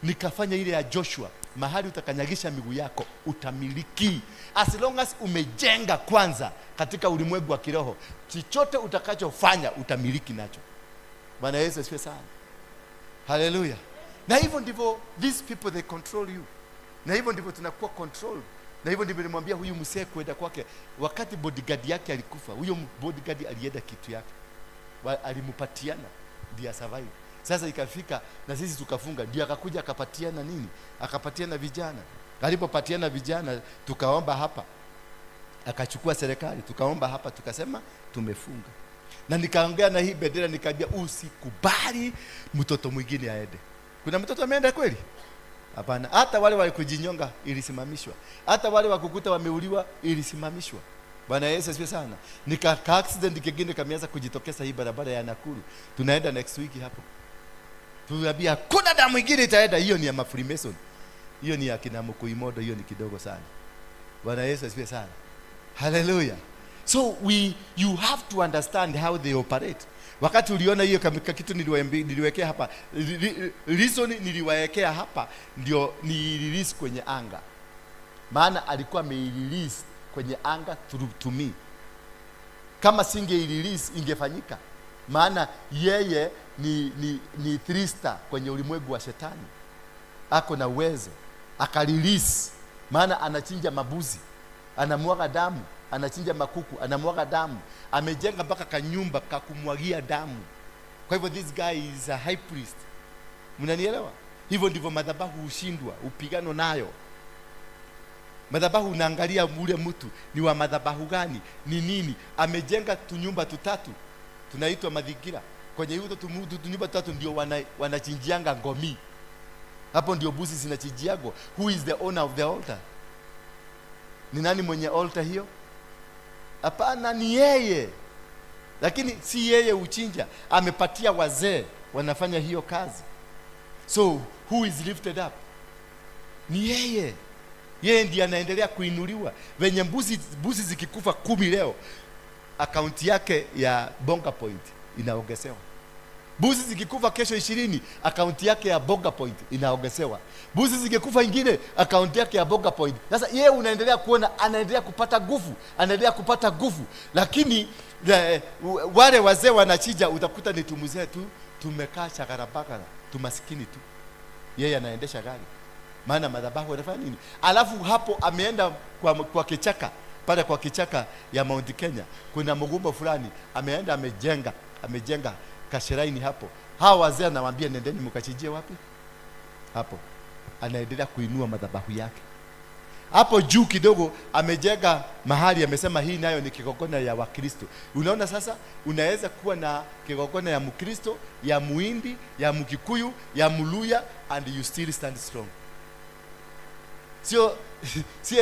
nikafanya ile ya Joshua, mahali utakanyagisha miguu yako utamiliki, as long as umejenga kwanza katika ulimwengu wa kiroho. Chochote utakachofanya utamiliki nacho. Bwana Yesu asifiwe sana. Hallelujah. Na hivyo ndivyo these people they control you. Na hivyo ndivyo tunakuwa control. Na hivyo ndivyo nilimwambia huyu msee kwenda kwake, wakati bodyguard yake alikufa, huyo bodyguard alienda kitu yake, alimpatiana ndio survive. Sasa ikafika na sisi tukafunga, ndio akakuja akapatiana nini? Akapatiana vijana. Alipopatiana vijana tukaomba hapa, akachukua serikali, tukaomba hapa, tukasema tumefunga. Na nikaongea na hii bendera, nikaambia usikubali mtoto mwingine aende. Kuna mtoto ameenda kweli? Hapana. Hata wale walikujinyonga ilisimamishwa, hata wale wakukuta wameuliwa ilisimamishwa. Bwana Yesu asifiwe sana. Nika accident kingine kameanza kujitokeza hii barabara ya Nakuru. Tunaenda next week hapo. Tunaambia kuna damu mwingine itaenda, hiyo ni ya Freemason. Hiyo ni ya kina Mukuimodo, hiyo ni kidogo sana. Bwana Yesu asifiwe sana. Hallelujah. So you have to understand how they operate. Wakati uliona hiyo kitu niliwekea hapa, reason niliwaekea hapa ndio ni release kwenye anga. Maana alikuwa ameirelease kwenye anga through to me. Kama singe release ingefanyika. Maana yeye ni three-star kwenye ulimwengu wa shetani. Ako na uwezo, akalilisi. Maana anachinja mabuzi, anamwaga damu, anachinja makuku, anamwaga damu, amejenga mpaka kanyumba kakumwagia damu. Kwa hivyo this guy is a high priest. Mnanielewa? Hivyo ndivyo madhabahu hushindwa, upigano nayo. Madhabahu unaangalia ule mtu ni wa madhabahu gani, ni nini, amejenga tunyumba tutatu tunaitwa madhigira. Kwenye hizo tunyumba tutatu ndio wanachinjianga ngomi. Hapo ndio buzi zinachinjiago. Who is the owner of the altar? Ni nani mwenye altar hiyo? Hapana, ni yeye. lakini si yeye uchinja, amepatia wazee wanafanya hiyo kazi. So who is lifted up? Ni yeye. Yeye ndiye anaendelea kuinuliwa. Venye mbuzi zikikufa 10 leo, akaunti yake ya Bonga Point inaongezewa. Mbuzi zikikufa kesho 20, akaunti yake ya Bonga Point inaongezewa. Mbuzi zikikufa ingine, akaunti yake ya Bonga Point. Sasa yeye unaendelea kuona anaendelea kupata nguvu, lakini wale wazee wanachija, utakuta ni tumuzee tu, tumekaa chakarabakara, tumaskini tu. Yeye anaendesha gari. Maana madhabahu anafanya nini? Alafu hapo ameenda kwa kichaka, pale kwa kichaka ya Mount Kenya, kuna mgumba fulani, ameenda amejenga kashiraini hapo. Hawa wazee anawaambia nendeni mkachijie wapi? Hapo. Anaendelea kuinua madhabahu yake. Hapo juu kidogo amejenga mahali, amesema hii nayo ni kigogona ya Wakristo. Unaona sasa, unaweza kuwa na kigogona ya Mkristo, ya Muhindi, ya Mkikuyu, ya Mluya, and you still stand strong. Sio si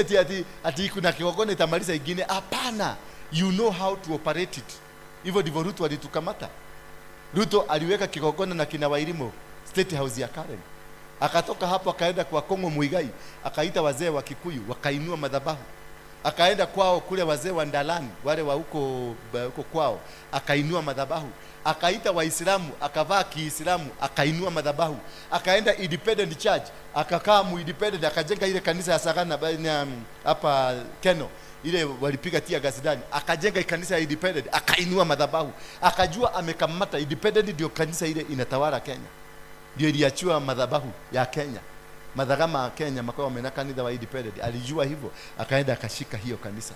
ati kuna kigogona itamaliza ingine. Hapana, you know how to operate it. Hivyo ndivyo Ruto alitukamata. Ruto aliweka kigogona na kina Wairimo State House ya Karen. Akatoka hapo akaenda kwa Kongo Muigai, akaita wazee wa Kikuyu wakainua madhabahu. Akaenda kwao kule wazee wa Ndalani, wale wa huko kwao, akainua madhabahu. Akaita Waislamu, akavaa Kiislamu, akainua madhabahu. Akaenda Independent Church, akakaa mu-independent, akajenga ile kanisa ya Sagana hapa Keno, ile walipiga tia gasidani, akajenga kanisa ya Independent, akainua madhabahu. Akajua amekamata Independent, ndio kanisa ile inatawala Kenya. Ndio iliachua madhabahu ya Kenya. Madhagama ya Kenya makao wamenakanida wa Independent. Alijua hivyo, akaenda akashika hiyo kanisa.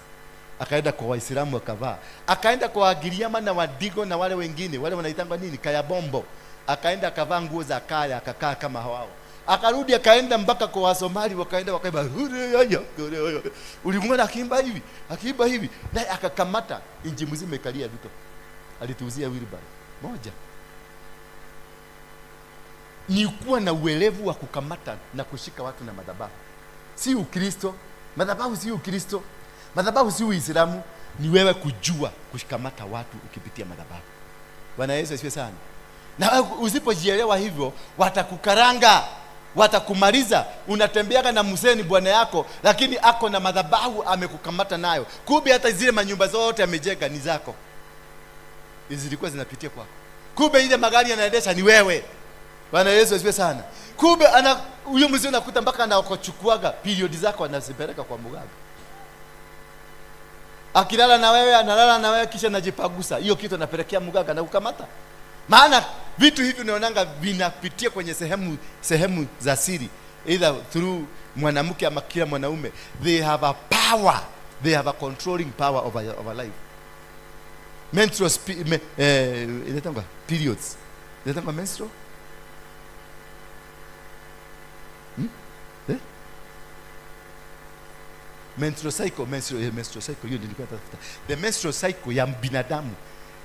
Akaenda kwa Waislamu akavaa. Akaenda kwa Wagiriama na Wadigo na wale wengine, wale wanaitangwa nini? Kaya bombo. Akaenda akavaa nguo za kaya, akakaa kama hao. Akarudi akaenda mpaka kwa Wasomali, wakaenda wakaimba ulimwona akiimba hivi, naye akakamata inji mzima ikalia Ruto. Alituuzia wheelbarrow moja. Ni kuwa na uelevu wa kukamata na kushika watu na madhabahu. Si Ukristo. Madhabahu si Ukristo. Madhabahu si Uislamu. Ni wewe kujua kushikamata watu ukipitia madhabahu. Bwana Yesu asifiwe sana. Na usipojielewa hivyo, watakukaranga, watakumaliza. Unatembeaga na mzee bwana yako, lakini ako na madhabahu amekukamata nayo. Kumbe hata zile manyumba zote amejenga ni zako. Zilikuwa zinapitia kwako. Kumbe ile magari anaendesha ni wewe. Bwana Yesu asifiwe sana. Kumbe huyo mzee unakuta mpaka anaokochukuaga period zako anazipeleka kwa mganga. Akilala na wewe, analala na wewe, kisha anajipagusa. Hiyo kitu anapelekea mganga na kukamata. Maana vitu hivi unaonanga vinapitia kwenye sehemu za siri, either through mwanamke ama kila mwanaume. They have a power. They have a controlling power over life. Menstrual inatangwa periods. Inatangwa menstrual? Menstrual cycle, hiyo nilikuwa natafuta. The menstrual cycle ya binadamu,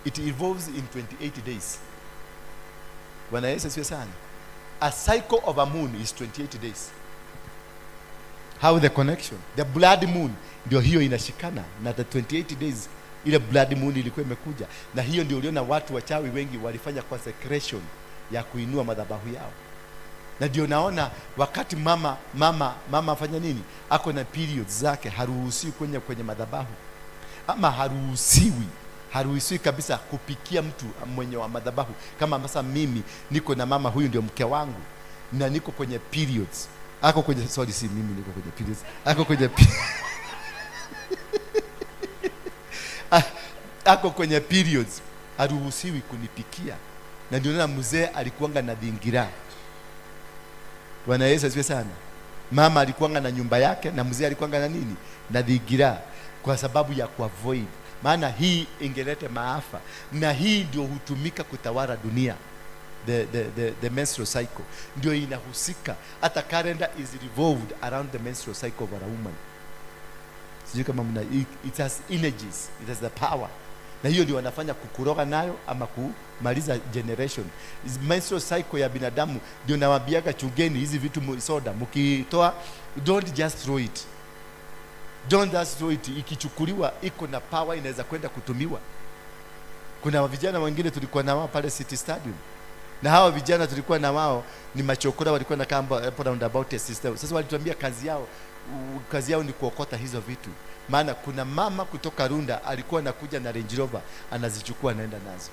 it evolves in 28 days. Bwana Yesu asifiwe sana. A cycle of a moon is 28 days. How the connection? The blood moon ndio hiyo inashikana na the 28 days. Ile blood moon ilikuwa imekuja, na hiyo ndio uliona watu wachawi wengi walifanya consecration ya kuinua madhabahu yao. Na ndio naona wakati mama afanya nini? Ako na periods zake, haruhusiwi kwenye madhabahu. Ama haruhusiwi kabisa kupikia mtu mwenye wa madhabahu. Kama sasa mimi niko na mama, huyu ndio mke wangu, na niko kwenye periods. Ako kwenye mimi niko kwenye periods. Ako kwenye ako kwenye periods, haruhusiwi kunipikia. Na ndio na mzee alikuanga na dingira. Bwana Yesu asifiwe sana. Mama alikuanga na nyumba yake na mzee alikuanga na nini? Na dingira, kwa sababu ya kuavoid. Maana hii ingelete maafa, na hii ndio hutumika kutawala dunia. The menstrual cycle ndio inahusika. Hata calendar is revolved around the menstrual cycle of a woman. Sijui kama it has energies, it has the power. Na hiyo ndio wanafanya kukuroga nayo ama kumaliza generation. Menstrual cycle ya binadamu ndio nawaambiaga, chungeni hizi vitu soda mkitoa, don't just throw it. Don't just throw it. Ikichukuliwa iko na power, inaweza kwenda kutumiwa. Kuna vijana wengine tulikuwa na wao pale City Stadium, na hawa vijana tulikuwa na wao ni machokora, walikuwa na kamba hapo round about a system. Sasa walituambia kazi yao ni kuokota hizo vitu. Maana kuna mama kutoka Runda alikuwa anakuja na Range Rover, anazichukua anaenda nazo.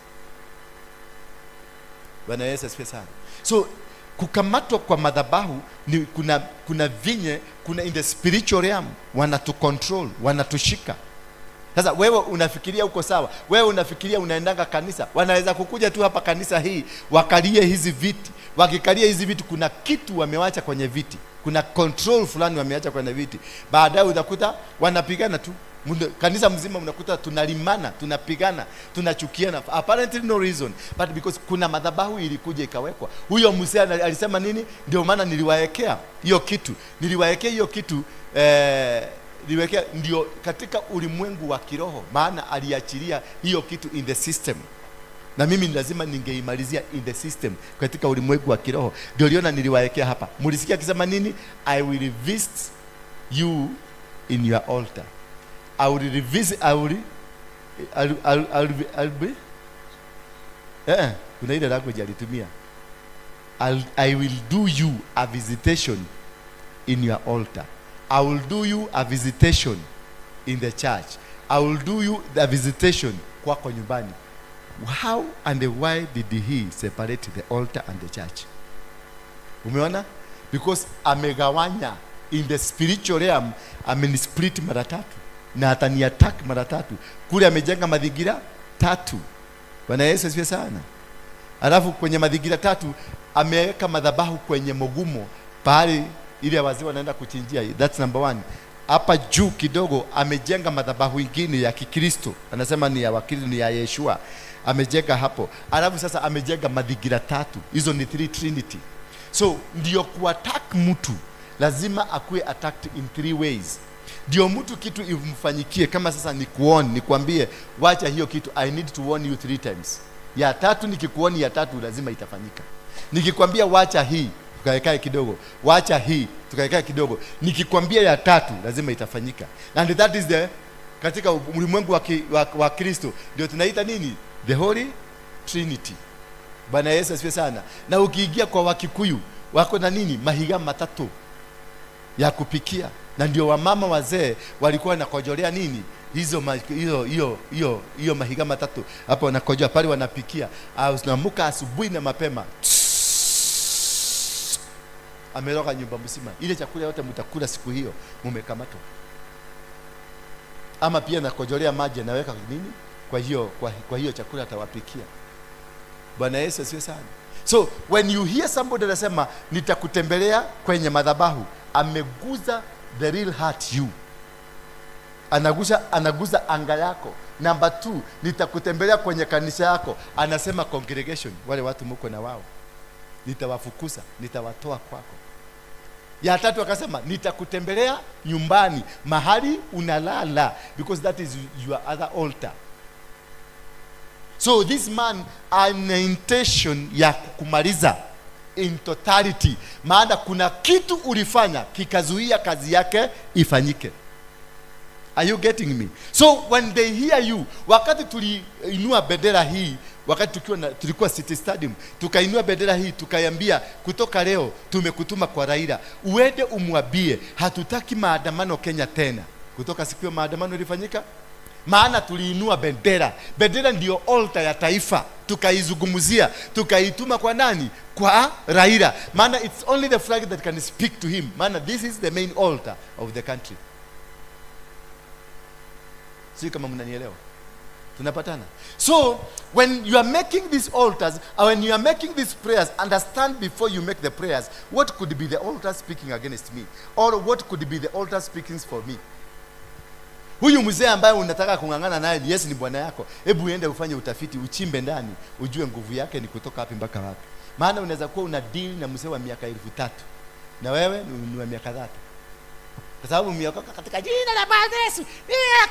Bwana Yesu asifiwe sana. So kukamatwa kwa madhabahu ni kuna vinye, kuna in the spiritual realm wanatu control, wanatushika. Sasa wewe unafikiria uko sawa, wewe unafikiria unaendanga kanisa, wanaweza kukuja tu hapa kanisa hii wakalie hizi viti. Wakikalia hizi viti kuna kitu wamewacha kwenye viti, kuna control fulani wameacha kwenye viti. Baadaye utakuta wanapigana tu, kanisa mzima mnakuta tunalimana, tunapigana, tunachukiana, apparently no reason, but because kuna madhabahu ilikuja ikawekwa. Huyo mzee alisema nini? Ndio maana niliwaekea hiyo kitu, niliwekea ndio katika ulimwengu wa kiroho, maana aliachilia hiyo kitu in the system, na mimi lazima ningeimalizia in the system katika ulimwengu wa kiroho. Ndio liona niliwaekea hapa. Mlisikia akisema nini? I will visit you in your altar. I will revisit, I'll be kuna ile language alitumia, I will do you a visitation in your altar. I will do you a visitation in the church. I will do you a visitation kwako nyumbani. How and why did he separate the altar and the church? Umeona? Because amegawanya in the spiritual realm, amenisplit mara tatu na atani attack mara tatu. Kule amejenga madhigira tatu. Bwana Yesu asifiwe sana. Alafu kwenye madhigira tatu ameweka madhabahu kwenye Mogumo, pale ile wazee wanaenda kuchinjia. That's number one. Hapa juu kidogo amejenga madhabahu ingine ya Kikristo, anasema ni ya Wakristo, ni ya Yeshua, amejenga hapo. Alafu sasa amejenga madhigira tatu. Hizo ni three trinity. So ndio kuattack mtu lazima akuwe attacked in three ways. Ndio mtu kitu imfanyikie. Kama sasa nikwambie wacha hiyo kitu, I need to warn you 3 times. Ya tatu nikikuoni, ya tatu lazima itafanyika. Nikikwambia wacha hii, tukaekae kidogo, wacha hii, tukaekae kidogo, nikikwambia ya tatu lazima itafanyika. And that is the katika ulimwengu wa Kristo ndio tunaita nini? The Holy Trinity. Bwana Yesu asifiwe sana. Na ukiingia kwa Wakikuyu wako na nini? Mahiga matatu ya kupikia. Na ndio wamama wazee walikuwa nakojolea nini? Hiyo mahiga matatu. Hapo wanakojoa pale wanapikia. Unaamka asubuhi na mapema. Ameroga nyumba mzima. Ile chakula yote mtakula siku hiyo mmekamatwa. Ama pia nakojolea maji naweka nini? Kwa hiyo chakula atawapikia. Bwana Yesu asifiwe sana. So when you hear somebody anasema nitakutembelea kwenye madhabahu, ameguza the real heart you. Anaguza anga yako. Number 2, nitakutembelea kwenye kanisa yako, anasema congregation, wale watu mko na wao nitawafukuza, nitawatoa kwako. Ya tatu akasema nitakutembelea nyumbani, mahali unalala, because that is your other altar. So this man an intention ya kumaliza in totality, maana kuna kitu ulifanya kikazuia kazi yake ifanyike. Are you getting me? So when they hear you, wakati tuliinua bendera hii, wakati tulikuwa City Stadium, tukainua bendera hii, tukaiambia kutoka leo tumekutuma kwa Raila, uende umwambie hatutaki maandamano Kenya tena. Kutoka siku hiyo maandamano ilifanyika, maana tuliinua bendera. Bendera ndio altar ya taifa, tukaizungumzia, tukaituma kwa nani? Kwa Raila. Maana it's only the flag that can speak to him. Maana this is the main altar of the country. Sio kama mnanielewa? Tunapatana. So when you are making these altars, or when you are making these prayers, understand before you make the prayers, what could be the altar speaking against me, or what could be the altar speaking for me. Huyu mzee ambaye unataka kungangana naye, yes ni bwana yako, hebu uende ufanye utafiti, uchimbe ndani, ujue nguvu yake ni kutoka wapi mpaka wapi. Maana unaweza kuwa una deal na mzee wa miaka 3000 na wewe ni wa miaka 3. Kwa sababu miokoka katika jina la Bwana Yesu,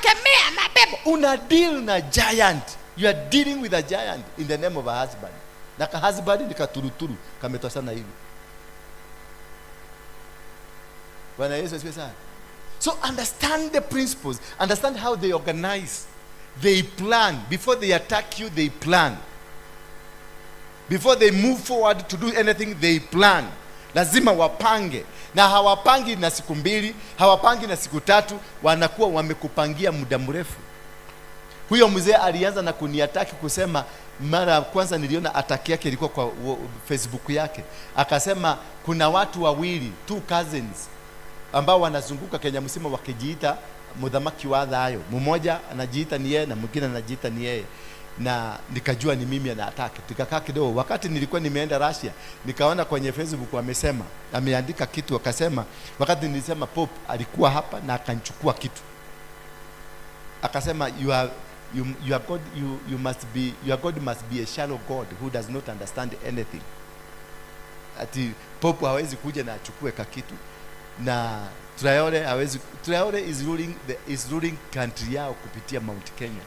kemea mapepo. Una deal na giant. You are dealing with a giant in the name of a husband. Na ka husband ni katuruturu, kametosana hivi. Bwana Yesu asifiwe sana. So understand the principles, understand how they organize they plan. Before they attack you, they plan. Before they move forward to do anything, they plan. Lazima wapange. Na hawapangi na siku mbili, hawapangi na siku tatu, wanakuwa wamekupangia muda mrefu. Huyo mzee alianza na kuniataki kusema, mara ya kwanza niliona ataki yake ilikuwa kwa Facebook yake. Akasema kuna watu wawili, 2 cousins, ambao wanazunguka Kenya mzima wakijiita mudhamaki wa Thayo. Mmoja anajiita ni yeye na mwingine anajiita ni yeye. Na nikajua ni mimi anaataka. Tukakaa kidogo. Wakati nilikuwa nimeenda Russia, nikaona kwenye Facebook wamesema, ameandika kitu akasema, wakati nilisema Pope alikuwa hapa na akanichukua kitu. Akasema your God must be a shallow God who does not understand anything. Ati Pope hawezi kuja na achukue kitu. Na Traore is ruling country yao kupitia Mount Kenya.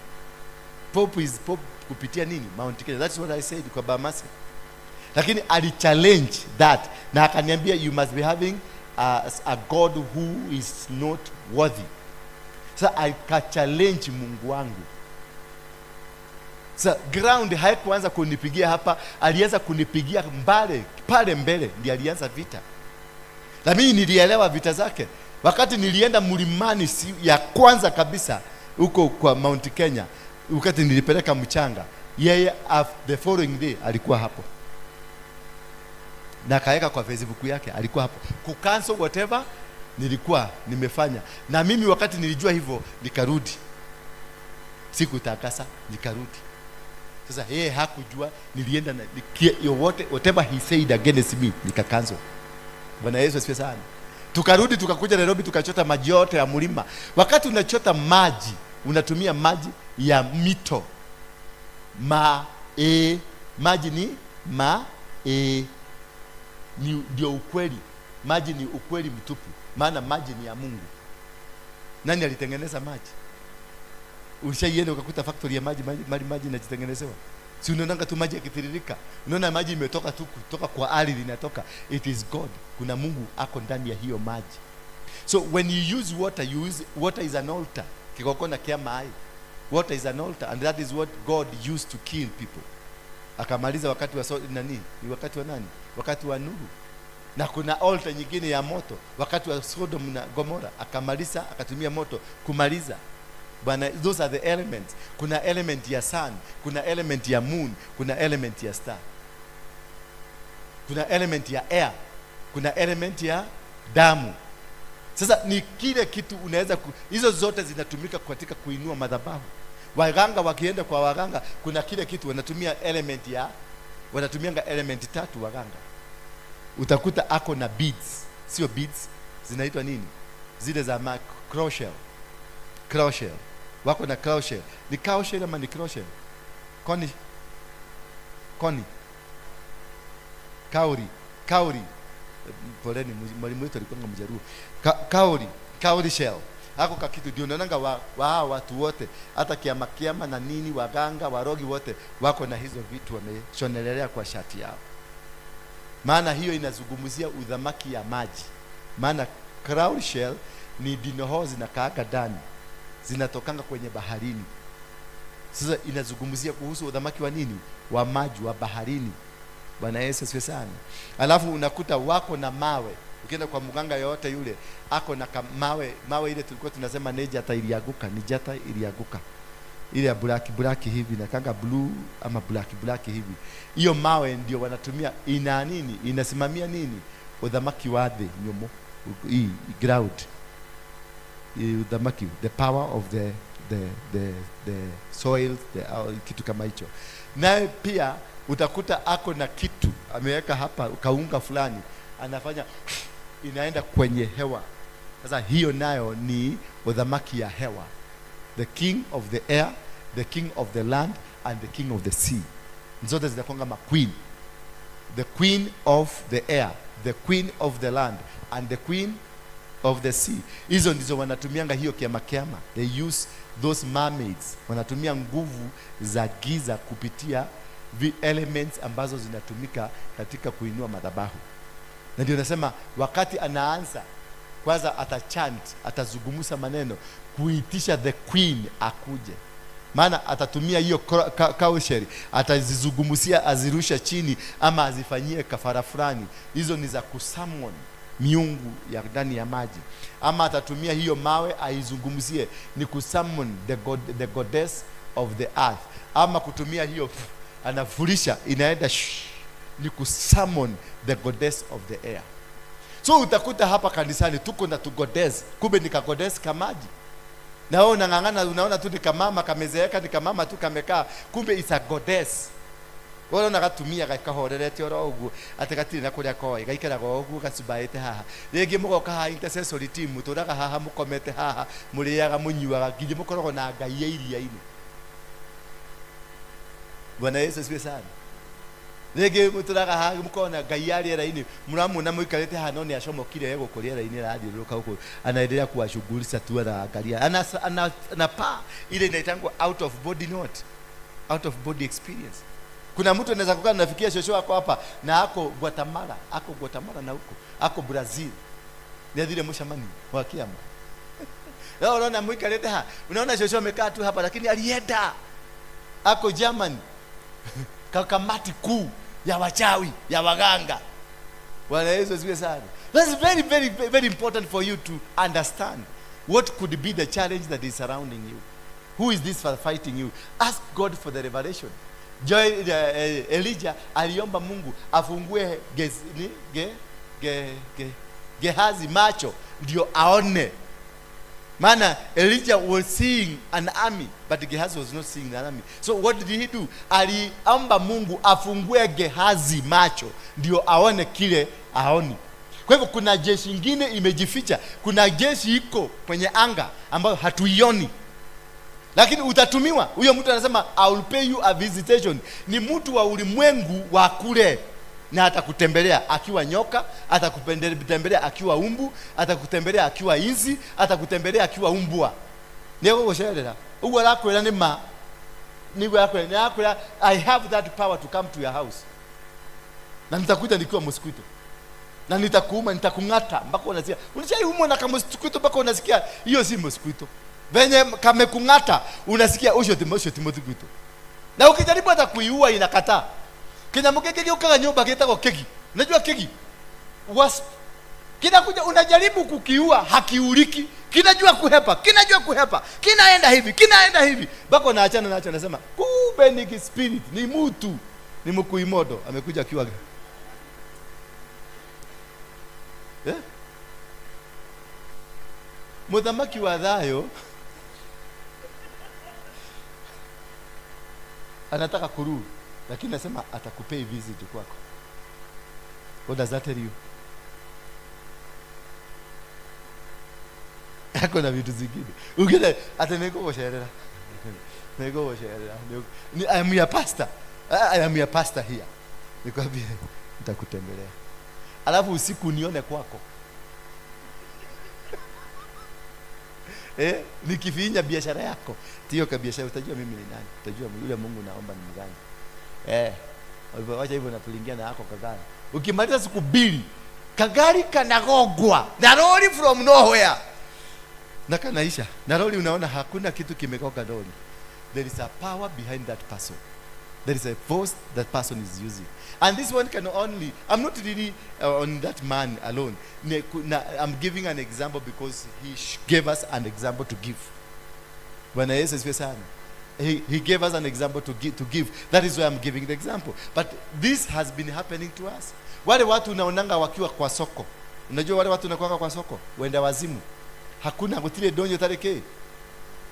Pope is Pope kupitia nini? Mount Kenya. That's what I said kwa Bamasi. Lakini ali challenge that na akaniambia you must be having a God who is not worthy. Sasa aka challenge Mungu wangu. Sasa ground haikuanza kunipigia hapa, alianza kunipigia pale mbele ndiye alianza vita. Na mimi nilielewa vita zake. Wakati nilienda mlimani ya kwanza kabisa huko kwa Mount Kenya, wakati nilipeleka mchanga, yeye the following day alikuwa hapo. Na kaeka kwa Facebook yake alikuwa hapo. Kucancel whatever nilikuwa nimefanya. Na mimi wakati nilijua hivyo nikarudi. Sikutakasa, nikarudi. Sasa yeye hakujua, nilienda na whatever he said against me nikacancel. Bwana Yesu asifiwe sana. Tukarudi tukakuja Nairobi tukachota maji yote ya mlima. Wakati unachota maji, unatumia maji ya mito. Maji ni ndio ukweli. Maji ni ukweli mtupu. Maana maji ni ya Mungu. Nani alitengeneza maji? Ulishaienda ukakuta factory ya maji inajitengenezewa? Si unaona tu maji yakitiririka. Unaona maji imetoka tu kutoka kwa ardhi inatoka. It is God. Kuna Mungu ako ndani ya hiyo maji. So when you use water is an altar. Kikokona kia mai. Water is an altar and that is what God used to kill people. Akamaliza wakati wa nani? Ni wakati wa nani? Wakati wa Nuhu. Na kuna altar nyingine ya moto wakati wa Sodom na Gomora, akamaliza akatumia moto kumaliza. Bwana, those are the elements. Kuna element ya sun, kuna element ya moon, kuna element ya star. Kuna element ya air, kuna element ya damu. Sasa ni kile kitu unaweza hizo zote zinatumika katika kuinua madhabahu. Waganga wakienda kwa waganga, kuna kile kitu wanatumia wanatumianga element 3 waganga. Utakuta ako na beads, sio beads, zinaitwa nini? Zile za crochet. Wako na crochet. Ni crochet ama ni crochet? Kauri. Poleni mwalimu wetu alikuwa mjaruo. Kauri shell. Hako kakitu ndio unaonanga watu wote hata kiama na nini, waganga, warogi wote wako na hizo vitu wameshonelelea kwa shati yao. Maana hiyo inazungumzia udhamaki ya maji. Maana crowd shell ni dinoho zinakaaga ndani, zinatokanga kwenye baharini. Sasa inazungumzia kuhusu udhamaki wa nini? Wa maji wa baharini. Bwana Yesu asifiwe sana. Alafu unakuta wako na mawe. Ukienda kwa mganga yote yule ako na mawe ile tulikuwa tunasema nejata ilianguka. Ile ya black hivi na kanga blue ama black hivi. Hiyo mawe ndio wanatumia ina nini? Inasimamia nini? Udhamaki wa ardhi nyomo. Hii ground. Udhamaki, the power of the soil, kitu kama hicho. Naye pia utakuta ako na kitu ameweka hapa kaunga fulani, anafanya inaenda kwenye hewa. Sasa hiyo nayo ni udhamaki ya hewa. The king of the air, the king of the land and the king of the sea. Zote zinakonga queen. The queen of the air, the queen of the land and the queen of the sea. Hizo ndizo wanatumianga hiyo kiama. They use those mermaids. Wanatumia nguvu za giza kupitia elements ambazo zinatumika katika kuinua madhabahu. Na ndio nasema wakati anaanza kwanza atachant, atazungumza maneno kuitisha the queen akuje. Maana atatumia hiyo kausheri, atazizungumzia, azirusha chini ama azifanyie kafara fulani. Hizo ni za kusummon miungu ya ndani ya maji. Ama atatumia hiyo mawe aizungumzie, ni kusummon the goddess of the earth. Ama kutumia hiyo anafurisha inaenda ni kusummon the goddess of the air. So utakuta hapa kanisani tuko na tu goddess, kumbe ni ka goddess kamaji. Na wewe unang'ang'ana, unaona tu ni kamama kamezeeka, ni kamama tu kamekaa, kumbe it's a goddess. Wala nagatumia gakahorerete oro ugu atakatiri na kuria koi gaikara go ugu gasubaite haha rege mugoka ha intercessory team turaga haha mukomete haha muriyaga munyuaga ngije mukorogo na ngai iria-ini. Bwana Yesu asifiwe sana. Rege muturaga haha mukona ngai yariera-ini muramuna muikarete haha none acomokire yego kuriera-ini rathiuruka huko anaendelea kuwashughulisha tu angalia ana pa ile inaitangwa out of body out of body experience. Kuna mtu anaweza kukaa nafikia shosho wako hapa na ako Guatemala na huko ako Brazil. Ni vile mshamani wa kiama. Leo unaona mwikalete ha. Unaona shosho amekaa tu hapa lakini alienda ako Germany. Kamati kuu ya wachawi, ya waganga. Bwana Yesu asifiwe sana. That's very very very important for you to understand what could be the challenge that is surrounding you. Who is this fighting you? Ask God for the revelation. Elijah aliomba Mungu afungue Gehazi macho ndio aone. Maana Elijah was seeing an army but Gehazi was not seeing an army. So what did he do? Aliomba Mungu afungue Gehazi macho ndio aone kile aoni. Kwa hivyo kuna jeshi lingine imejificha. Kuna jeshi iko kwenye anga ambayo hatuioni. Lakini utatumiwa. Huyo mtu anasema I will pay you a visitation. Ni mtu wa ulimwengu wa kule, na atakutembelea akiwa nyoka, atakutembelea akiwa umbu, atakutembelea akiwa inzi, atakutembelea akiwa umbwa. Nego gosherera. Ugo rakwera ni ma. Nigo yakwera I have that power to come to your house. Na nitakuja nikiwa mosquito. Na nitakuuma, nitakungata mpaka unasikia. Unachaiumwa na kama mosquito mpaka unasikia hiyo si mosquito. Venye kamekungata unasikia usho timotikuito. Na ukijaribu hata kuiua inakataa. Kinamukeke ukaga nyumba kitako keki. Unajua keki? Wasp. Kinakuja unajaribu kukiua hakiuliki. Kinajua kuhepa. Kinaenda hivi. Bako naachana nasema, "Kumbe ni spirit, ni mtu, ni mkuimodo amekuja akiwa." Muthamaki wa Thayo anataka kurudi, lakini nasema atakupei visit kwako. What does that tell you? Ako na vitu zingine. Ungine ateneko gosherera. Nego gosherera. I am your pastor. I am your pastor here. Nikwambia nitakutembelea. Alafu usiku nione kwako. Nikifinya biashara yako. Tio ka biashara utajua mimi ni nani. Utajua yule Mungu naomba ni gani. Wacha hivyo natulingia na yako kagari. Ukimaliza siku mbili, kagari kanagogwa. Na lori from nowhere. Na kanaisha. Na lori unaona hakuna kitu kimegoga lori. There is a power behind that person. There is a force that person is using. And this one can only, I'm not really on that man alone. I'm giving an example because he gave us an example to give. When he gave us an example to give. That is why I'm giving the example. But this has been happening to us. Wale watu unaonanga wakiwa kwa soko. Unajua wale watu unakuwa kwa soko, wenda wazimu. Hakuna gutile donyo tareke.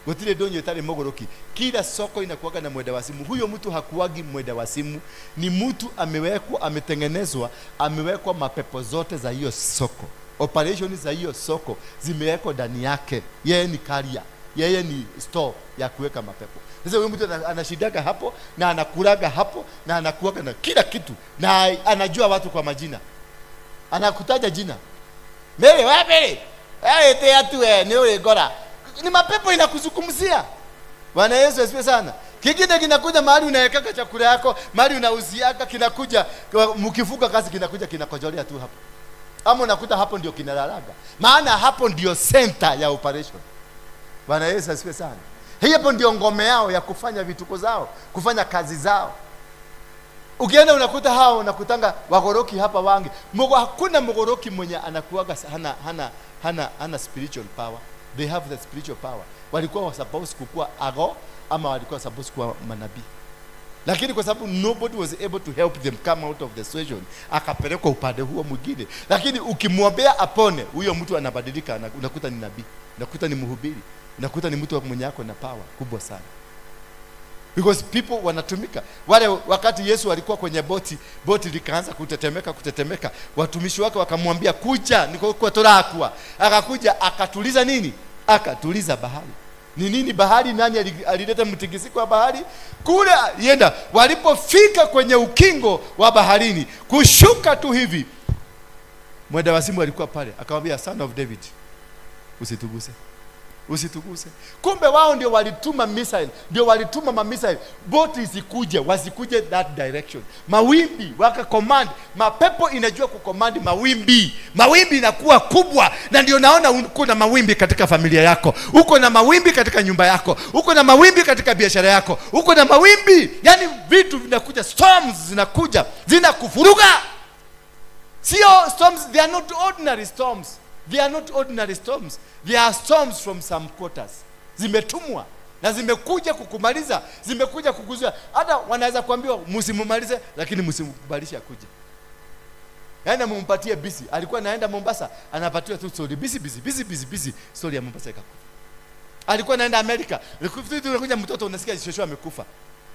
Gutile donyo tare mogoroki. Kila soko inakuwa na mwenda wasimu. Huyo mtu hakuwagi mwenda wasimu, ni mtu amewekwa, ametengenezwa, amewekwa mapepo zote za hiyo soko. Operation za hiyo soko zimewekwa ndani yake. Yeye ni carrier. Yeye ni store ya kuweka mapepo. Sasa huyo mtu anashidaka hapo na anakulaga hapo na anakuweka na kila kitu na anajua watu kwa majina. Anakutaja jina. Mele wapi? Te atu ni ule gora. Ni mapepo inakuzukumzia. Bwana Yesu asifiwe sana. Kingine kinakuja mahali unaweka chakula yako, mahali unauziaka kinakuja, mkifuka kazi kinakuja kinakojolea tu hapo. Ama unakuta hapo ndio kinalalaga. Maana hapo ndio center ya operation. Bwana Yesu asifiwe sana. Hapo ndio ngome yao ya kufanya vituko zao, kufanya kazi zao. Ukienda unakuta hao, unakutanga wagoroki hapa wangi. Hakuna mgoroki mwenye anakuaga hana spiritual power. They have the spiritual power. Walikuwa supposed kukua ago, ama walikuwa supposed kuwa manabii. Lakini kwa sababu nobody was able to help them come out of the situation, akapelekwa upande huo mwingine. Lakini ukimwombea apone, huyo mtu anabadilika, unakuta ni nabii, unakuta ni mhubiri, unakuta ni mtu mwenye yako na power kubwa sana. Because people wanatumika. Wale wakati Yesu alikuwa kwenye boti likaanza kutetemeka, watumishi wake wakamwambia kuja, niko kwa torakua. Akakuja akatuliza nini? Akatuliza bahari. Ni nini bahari? Nani alileta mtikisiko wa bahari? Kule yenda walipofika kwenye ukingo wa baharini, kushuka tu hivi, mwenda wazimu alikuwa pale, akamwambia son of David, usituguse. Kumbe wao ndio walituma missile, ndio walituma missile, boti isikuje, wasikuje that direction. Mawimbi waka command, mapepo inajua kucommand mawimbi. Mawimbi inakuwa kubwa, na ndio naona uko na mawimbi katika familia yako, uko na mawimbi katika nyumba yako, uko na mawimbi katika biashara yako, uko na mawimbi, yani vitu vinakuja, storms zinakuja, zinakufuruga. Sio storms, they are not ordinary storms. They are not ordinary storms. They are storms from some quarters. Zimetumwa na zimekuja kukumaliza, zimekuja kukuzuia. Hata wanaweza kuambiwa msimumalize, lakini msimkubalishe akuje. Yaani mumpatie bisi. Alikuwa anaenda Mombasa, anapatiwa tu story bisi, story ya Mombasa ikakufa. Alikuwa anaenda Amerika, unakuja mtoto unasikia Joshua amekufa.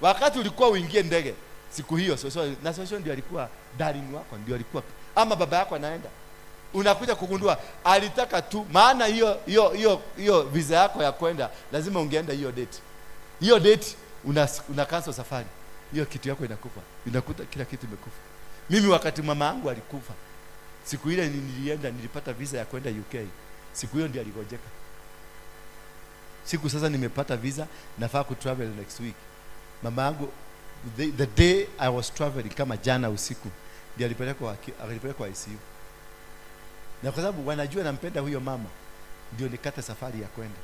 Wakati ulikuwa uingie ndege siku hiyo, Joshua ndio alikuwa darling wako, ndio alikuwa, ama baba yako anaenda. Unakuja kugundua alitaka tu, maana hiyo visa yako ya kwenda lazima ungeenda hiyo date. Hiyo date una cancel safari. Hiyo kitu yako inakufa. Unakuta kila kitu imekufa. Mimi wakati mama yangu alikufa, siku ile nilienda, nilipata visa ya kwenda UK. Siku hiyo ndio aligojeka. Siku sasa nimepata visa, nafaa ku travel next week. Mama yangu the day I was traveling, kama jana usiku, ndio alipelekwa ICU. Na kwa sababu wanajua nampenda huyo mama, ndio nikata safari ya kwenda.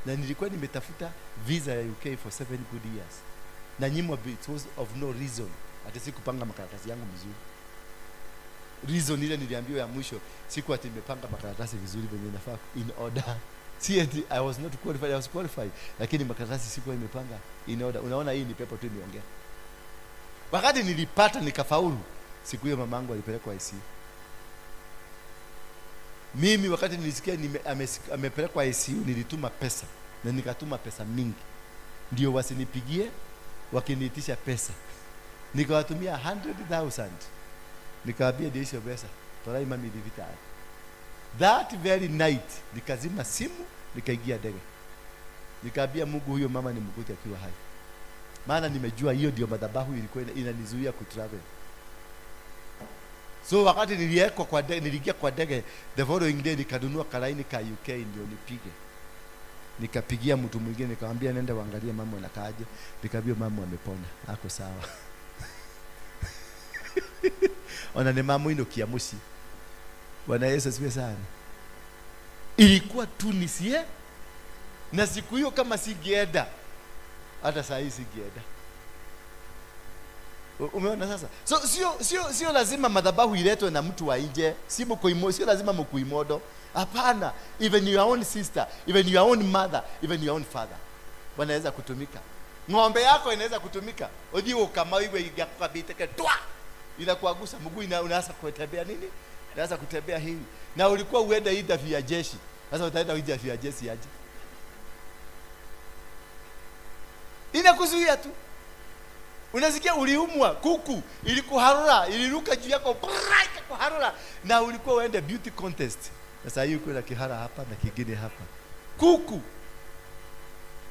Na nilikuwa nimetafuta visa ya UK for 7 good years. Na nyimwa, it was of no reason. Hata sikupanga makaratasi yangu vizuri. Reason ile niliambiwa ya mwisho, siku ati nimepanga makaratasi vizuri venye nafaa in order. See, I was not qualified, I was qualified. Lakini makaratasi sikuwa nimepanga in order. Unaona hii ni pepo tu niongea. Wakati nilipata nikafaulu, siku hiyo mamangu alipelekwa ICU. Mimi wakati nilisikia amepelekwa ICU, nilituma pesa, na nikatuma pesa mingi, ndio wasinipigie wakiniitisha pesa. Nikawatumia 100,000. Nikawaambia ndio hiyo pesa, torai mami divita. That very night nikazima simu, nikaingia ndege. Nikaambia Mungu, huyo mama ni mkute akiwa hai. Maana nimejua hiyo ndio madhabahu ilikuwa inanizuia kutravel. So wakati niliingia kwa ndege, the following day nikanunua kalaini ka UK ndio nipige. Nikapigia mtu mwingine, nikamwambia nenda waangalie mama anakaaje. Nikaambia mama amepona, ako sawa. Ona ni mama ino kiamushi. Bwana Yesu asifiwe sana. Ilikuwa Tunisia, na siku hiyo kama singeenda, hata saa hii singeenda. Umeona sasa? So sio lazima madhabahu iletwe na mtu wa nje. Sio lazima mkuimodo. Hapana, even your own sister, even your own mother, even your own father wanaweza kutumika. Ng'ombe yako inaweza kutumika. Odiwo kama iwe igakabiteke twa, inakuagusa mguu, unaanza kutembea nini? Unaanza kutembea hivi. Na ulikuwa uende interview ya jeshi. Sasa utaenda interview ya jeshi aje? Inakuzuia tu. Unasikia uliumwa, kuku ilikuharura, iliruka juu yako, kuharura, na ulikuwa uende beauty contest. Sasa hiyo uko na kihara hapa na kingine hapa. Kuku.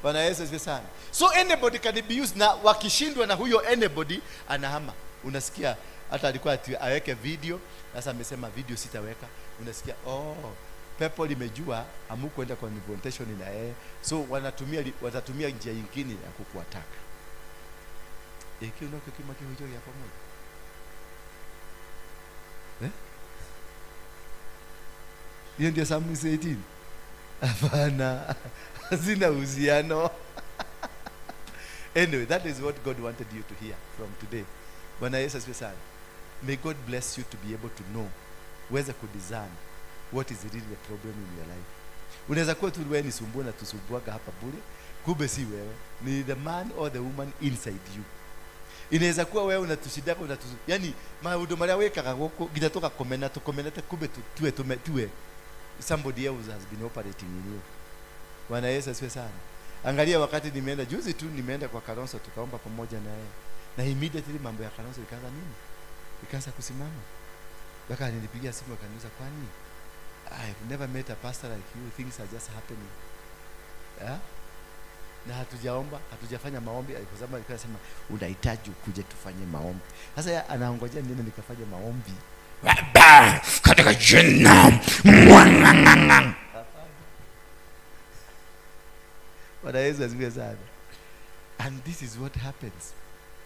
Bwana Yesu asifiwe sana. So anybody can be used, na wakishindwa na huyo anybody anahama. Unasikia hata alikuwa aweke video, sasa amesema video sitaweka. Unasikia pepo limejua amukwenda kwa confrontation na yeye. So watatumia njia nyingine ya kukuataka. Ikiwa unako kima kihojo ya pamoja. Hiyo ndio Samuel 18. Hapana. Hazina uhusiano. Anyway, that is what God wanted you to hear from today. Bwana Yesu asifiwe sana. May God bless you to be able to know, uweze kudiscern what is really the problem in your life. Unaweza kuwa tu wewe ni sumbua na tusumbuaga hapa bure, kumbe si wewe, ni the man or the woman inside you. Inaweza kuwa wewe unatushidaka yani maudho maria wekaga goko gitatoka komenate kumbe tuwe somebody else has been operating in you. Bwana Yesu asifiwe sana. Angalia wakati nimeenda juzi tu, nimeenda kwa Kalonzo tukaomba pamoja na yeye, na immediately mambo ya Kalonzo ikaanza nini, ikaanza kusimama. Baka nilipigia simu akaniuliza, kwani I've never met a pastor like you, things are just happening. Yeah? Na hatujaomba, hatujafanya maombi. Kwa sababu alikuwa anasema unahitaji ukuje tufanye maombi. Sasa yeye anaongojea nini nikafanye maombi? Baba katika jina mwanangang. Bwana Yesu asifiwe sana. And this is what happens.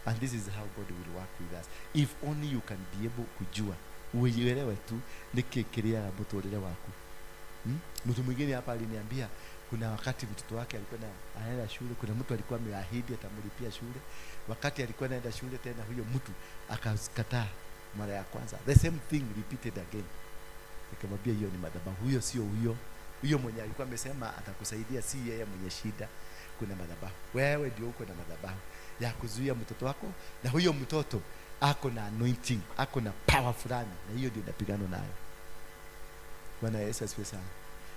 And this is how God will work with us. If only you can be able kujua. Uelewe tu nikikiria mutolele wako. Mtu mwingine hapa aliniambia kuna wakati mtoto wake alikuwa anaenda shule, kuna mtu alikuwa ameahidi atamlipia shule. Wakati alikuwa anaenda shule tena huyo mtu akakataa mara ya kwanza. The same thing repeated again. Nikamwambia hiyo ni madhabahu, huyo sio huyo. Huyo mwenye alikuwa amesema atakusaidia si yeye mwenye shida. Kuna madhabahu. Wewe ndio uko na madhabahu ya kuzuia mtoto wako, na huyo mtoto ako na anointing, ako na power fulani, na hiyo ndio unapigana nayo. Bwana Yesu asifiwe sana.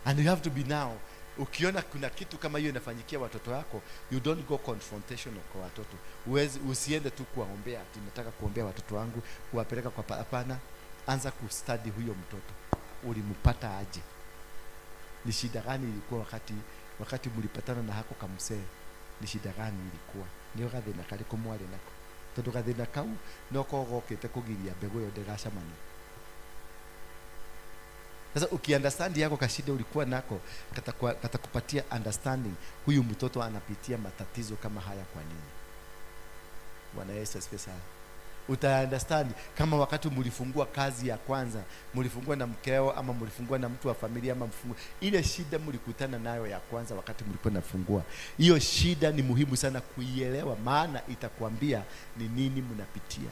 And you have to be now, ukiona kuna kitu kama hiyo inafanyikia watoto wako, you don't go confrontational kwa watoto. Usiende tu kuwaombea, tunataka kuombea watoto wangu, kuwapeleka kwa hapana. Anza kustudy huyo mtoto. Ulimpata aje? Ni shida gani ilikuwa wakati mlipatana na hako kamsee? Ni shida gani ilikuwa? Ndio gathina kali kumwale nako. Tondu gathina kau no kogokete kugiria mbegu yo ndigacamani. Sasa ukiunderstand yako kashida ulikuwa nako, katakupatia understanding huyu mtoto anapitia matatizo kama haya kwa nini. Bwana Yesu asifiwe sana. Uta-understand kama wakati mlifungua kazi ya kwanza, mlifungua na mkeo ama mlifungua na mtu wa familia ama mfungua, ile shida mlikutana nayo ya kwanza wakati mlipokuwa nafungua, hiyo shida ni muhimu sana kuielewa, maana itakwambia ni nini mnapitia.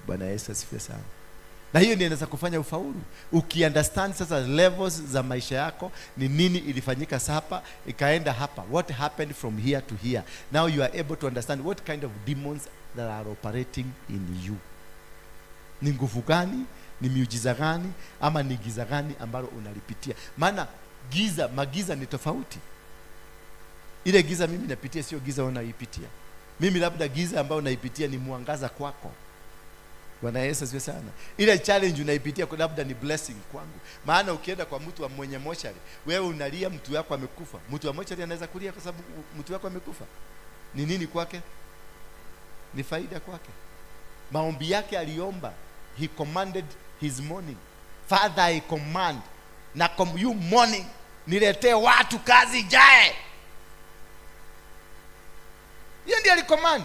Bwana Yesu asifiwe sana. Na hiyo ndio inaweza kufanya ufaulu. Ukiunderstand sasa levels za maisha yako, ni nini ilifanyika hapa, ikaenda hapa. What happened from here to here. Now you are able to understand what kind of demons that are operating in you. Ni nguvu gani, ni miujiza gani, ama ni giza gani ambalo unalipitia. Maana magiza ni tofauti. Ile giza mimi napitia sio giza unaipitia. Mimi labda giza ambayo unaipitia ni mwangaza kwako. Bwana Yesu asifiwe sana. Ile challenge unaipitia kwa labda ni blessing kwangu. Maana ukienda kwa mtu wa mwenye mochari, wewe unalia mtu wako amekufa. Mtu wa mochari anaweza kulia kwa sababu mtu wako amekufa. Ni nini kwake? Ni faida kwake. Maombi yake aliomba, he commanded his morning. Father, I command na you morning niletee watu kazi jae. Hiyo ndiyo alicommand.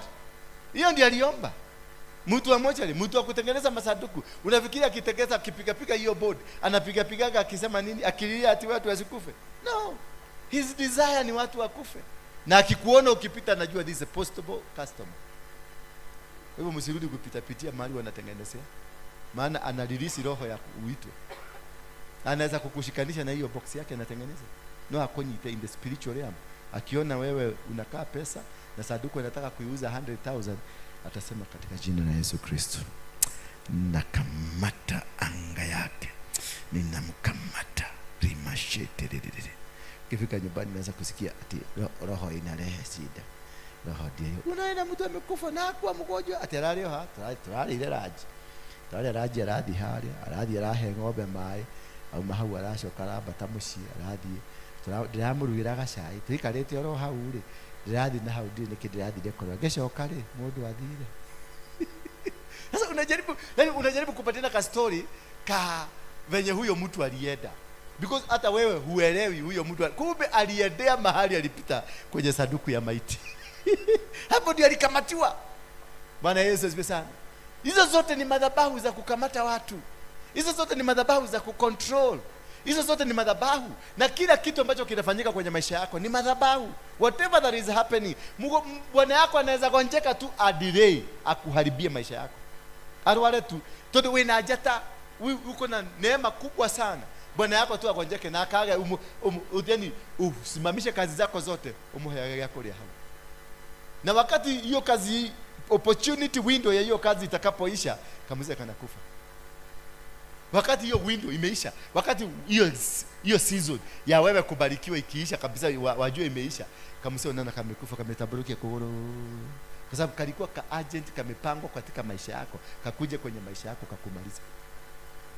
Hiyo ndiyo aliomba. Mtu wa mochari, mtu wa kutengeneza masanduku, unafikiria akitengeneza akipiga hiyo board, anapiga akisema nini? Akilia ati watu wasikufe? No. His desire ni watu wakufe. Na akikuona ukipita anajua this is a possible customer. Kwa hivyo msirudi kupita mahali wanatengenezea. Maana analilisi roho ya uitwe. Anaweza kukushikanisha na hiyo box yake anatengeneza. No, akonyite in the spiritual realm. Akiona wewe unakaa pesa na sanduku anataka kuiuza 100,000, atasema katika jina la Yesu Kristo nakamata anga yake, ninamkamata rimashete. Kifika nyumbani naanza kusikia ati roho inalehe shida. Roho ndio unaenda mtu amekufa na kwa mgonjwa ati ralio ile raji. Tale raji radi hali radi rahe ng'ombe mai au mahau arashoka ramba tamushi radi ndiramurugira gacai twikarite oro hau ri radi na hau ndi nikiradi rekora geshoka ri mundu athire. Sasa unajaribu kupatina ka story ka venye huyo mtu alienda, because hata wewe huelewi huyo mtu kumbe aliendea mahali alipita kwenye sanduku ya maiti. Hapo ndio alikamatiwa. Bwana Yesu asifiwe sana. Hizo zote ni madhabahu za kukamata watu. Hizo zote ni madhabahu za kucontrol. Hizo zote ni madhabahu, na kila kitu ambacho kinafanyika kwenye maisha yako ni madhabahu. Whatever that is happening, bwana yako anaweza gonjeka tu a delay akuharibie maisha yako. Arwale tu todo wewe na jata uko na neema kubwa sana, bwana yako tu agonjeke na akaga yani usimamishe kazi zako zote umuhe yako ile hapo. Na wakati hiyo kazi, opportunity window ya hiyo kazi itakapoisha, kamza kana kufa. Wakati hiyo window imeisha, wakati hiyo season ya wewe kubarikiwa ikiisha kabisa, wajue imeisha, kamsa unaona kamekufa, kametabaruki kogoro, kwa sababu kalikuwa ka agent kamepangwa katika maisha yako, kakuja kwenye maisha yako kakumaliza.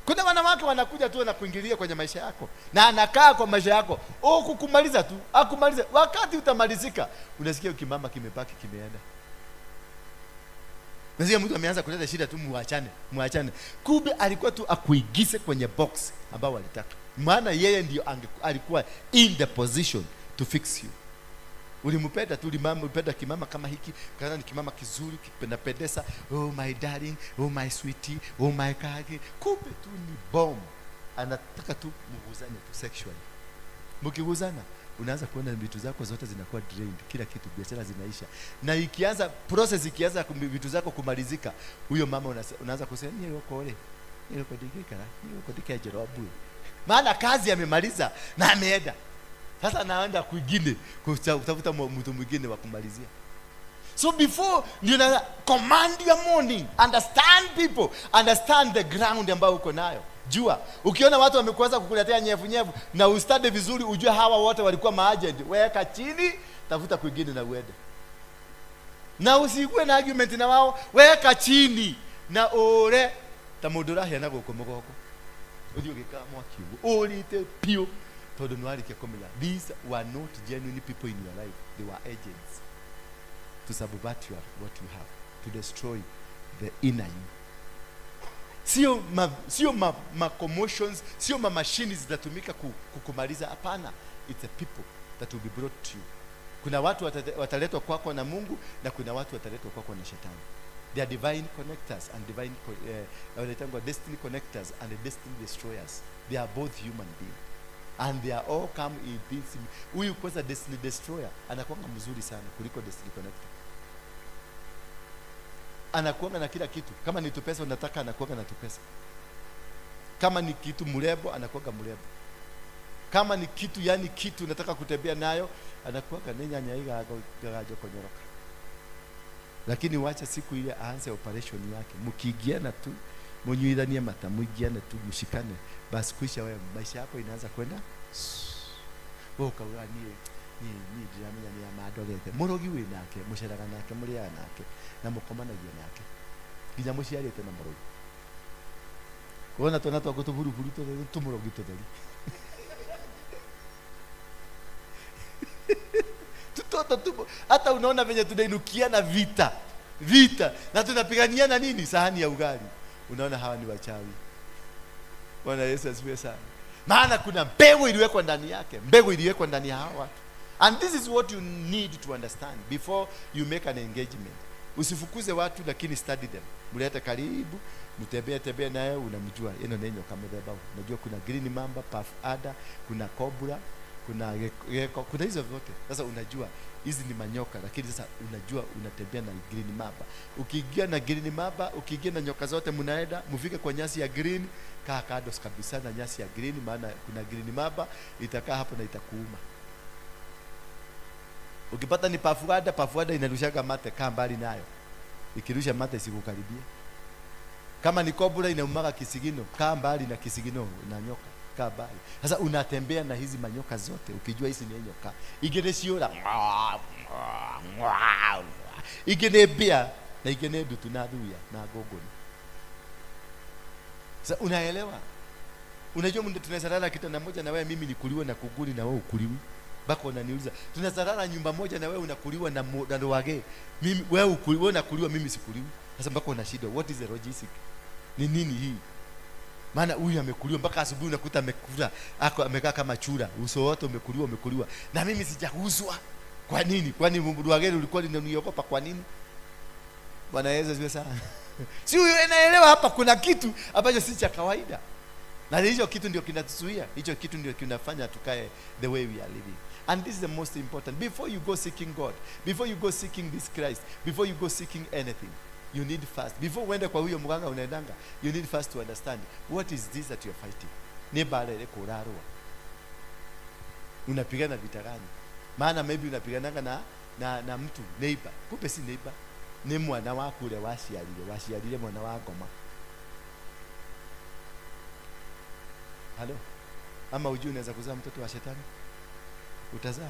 Kuna wanawake wanakuja tu na kuingilia kwenye maisha yako na anakaa kwa maisha yako kukumaliza tu, akumaliza. Wakati utamalizika unasikia ukimama kimebaki kimeenda. Nasikia mtu ameanza kuleta shida tu, muachane. Kumbe alikuwa tu akuigise kwenye box ambao alitaka. Maana yeye ndio alikuwa in the position to fix you. Ulimpenda tu ulimpenda kimama kama hiki, kana ni kimama kizuri, kipendapendeza, oh my darling, oh my sweetie, oh my kage. Kumbe tu ni bomb. Anataka tu muguzane tu sexually. Mkiguzana unaanza kuona vitu zako zote zinakuwa drained, kila kitu, biashara zinaisha. Na ikianza process, ikianza vitu zako kumalizika, huyo mama unaanza kusema ni yuko ole, ni yuko digika, ni yuko dikaje robu. Maana kazi amemaliza na ameenda. Sasa naenda kwingine kutafuta mtu mwingine wa kumalizia. So before you command your morning, understand people, understand the ground ambao uko nayo. Jua, ukiona watu wamekuanza kukuletea nyevu na ustadi vizuri, ujue hawa wote walikuwa maagent. Weka chini, tafuta kwingine na uende. Na usikue na argument na wao, weka chini na ore tamudura hena gukomogoko. Udio gikama kivu. Olite pio. These were not genuine people in your life. They were agents to subvert what you have, to destroy the inner you. Sio ma commotions, sio ma machines zitatumika kukumaliza. Hapana, it's a people that will be brought to you. Kuna watu wataletwa kwako na Mungu, na kuna watu wataletwa kwako na shetani. They are divine connectors and destiny connectors and destiny destroyers. They are both human beings. And they are all come in this. Huyu kwanza destiny destroyer anakuwa mzuri sana kuliko destiny connector. Anakuwa na kila kitu. Kama ni tupesa unataka, anakuwa na tupesa. Kama ni kitu mrebo, anakuwa mrebo. Kama ni kitu, yani kitu unataka kutembea nayo, anakuwa nyanya higa gajo konyoroka. Lakini wacha siku ile aanze operation yake, mkigiana tu, mnyuidhanie mata, mwigiane tu, mshikane, basi kuisha wewe maisha yako inaanza kwenda. Wewe kawa ni jamii ya madogete. Murogi we nake, musharaga nake, muria nake, na mukomana yeye nake. Ginya mushiarete na murogi. Kuona tunatoa kutuburu to tumurogi to dali. Tutoto hata unaona venye tunainukiana vita na tunapiganiana nini, sahani ya ugali. Unaona hawa ni wachawi. Bwana Yesu asifiwe sana. Maana kuna mbegu iliwekwa ndani yake, mbegu iliwekwa ndani ya hawa. And this is what you need to understand before you make an engagement. Usifukuze watu, lakini study them. Mlete karibu, mtembee naye, unamjua yeye neno kama baba. Unajua kuna green mamba, puff adder, kuna cobra, kuna gecko, kuna hizo zote. Sasa unajua hizi ni manyoka, lakini sasa unajua unatembea na green mamba. Ukiingia na green mamba, ukiingia na nyoka zote, mnaenda mfike kwa nyasi ya green, kaa kando kabisa na nyasi ya green, maana kuna green mamba itakaa hapo na itakuuma. Ukipata ni pafuada inarushaga mate, kaa mbali nayo. Ikirusha mate isikukaribia. Kama ni cobra inaumaga kisigino, kaa mbali na kisigino na nyoka, kaa mbali. Sasa unatembea na hizi manyoka zote, ukijua hizi ni nyoka. Igene siora. Igene bia na igene dutu na duya na gogoni. Sasa unaelewa? Unajua mtu tunazalala kitanda moja na wewe, mimi nikuliwa na kuguli na wewe ukuliwi. Bako unaniuliza, tunazalala nyumba moja na wewe unakuliwa na ndo wage. Mimi wewe ukuliwa, unakuliwa, mimi sikuliwi. Sasa bako una shida. What is the logic? Ni nini hii? Maana huyu amekuliwa mpaka asubuhi unakuta amekula, amekaa kama chura. Uso wote umekuliwa. Na mimi sijauzwa. Kwa nini? Kwani mumbu wage ulikuwa linaniogopa kwa nini? Bwana Yesu asifiwe sana. Si wewe unaelewa hapa kuna kitu ambacho si cha kawaida. Na hicho kitu ndio kinatuzuia, hicho kitu ndio kinafanya tukae the way we are living. And this is the most important. Before you go seeking God, before you go seeking this Christ, before you go seeking anything, you need first, before uende kwa huyo mganga unaendanga, you need first to understand what is this that you are fighting. Ni bale ile kurarua. Unapigana vita gani? Maana maybe unapigananga na mtu neighbor. Kumbe si neighbor. Ni mwana wako ule washialile mwana wa ngoma. Halo? Ama ujui unaweza kuzaa mtoto wa shetani? Utazaa.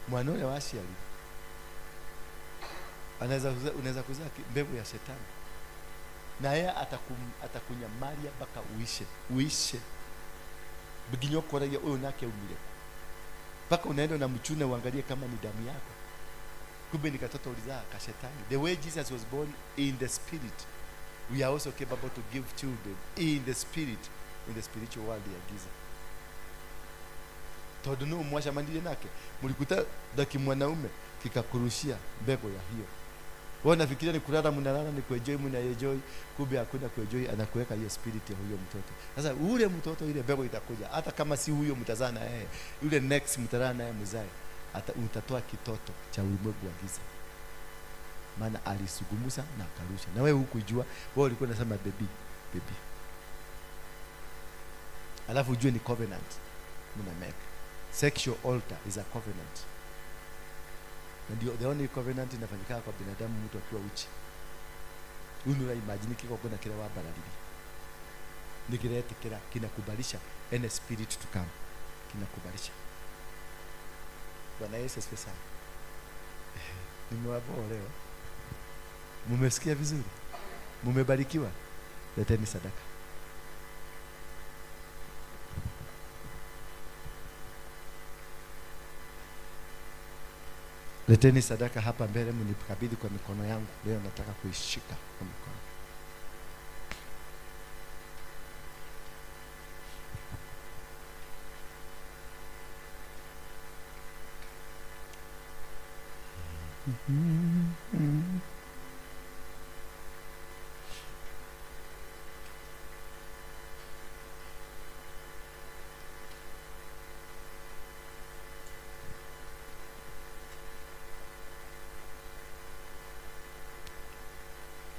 Mwana ule washialile. Unaweza kuzaa mbegu ya shetani. Na yeye atakunyamalia mpaka uishe. Biginyo kora ya uyo nake umile. Mpaka unaenda na mchune uangalie kama ni damu yako. Kumbe ni katoto ulizaa ka shetani. The way Jesus was born in the spirit, we are also capable to give children in the spirit, in the spiritual world ya giza. Todo no mwasha mandile nake. Mulikuta daki mwanaume kikakurushia mbego ya hiyo. Wewe unafikiria ni kulala mnalala ni kuenjoy mnaenjoy, kumbe hakuna kuenjoy, anakuweka hiyo spirit ya huyo mtoto. Sasa ule mtoto ile mbegu itakuja, hata kama si huyo mtazaa na yeye, yule next mtazaa naye mzae, utatoa kitoto cha ulimwengu wa giza. Maana alisugumusa na akarusha. Na wewe hukujua, wewe ulikuwa unasema baby. Alafu ujue ni covenant mna make. Sexual altar is a covenant. And the only covenant inafanyika kwa binadamu mtu akiwa uchi. Unura imagine kiko kuna kile wa barabara. Nikirete kila kinakubalisha any spirit to come. Kinakubalisha. Bwana Yesu asifiwe sana. Nimewapa leo. Mumesikia vizuri? Mumebarikiwa? Leteni sadaka. Leteni sadaka hapa mbele, mnikabidhi kwa mikono yangu. Leo nataka kuishika kwa mikono.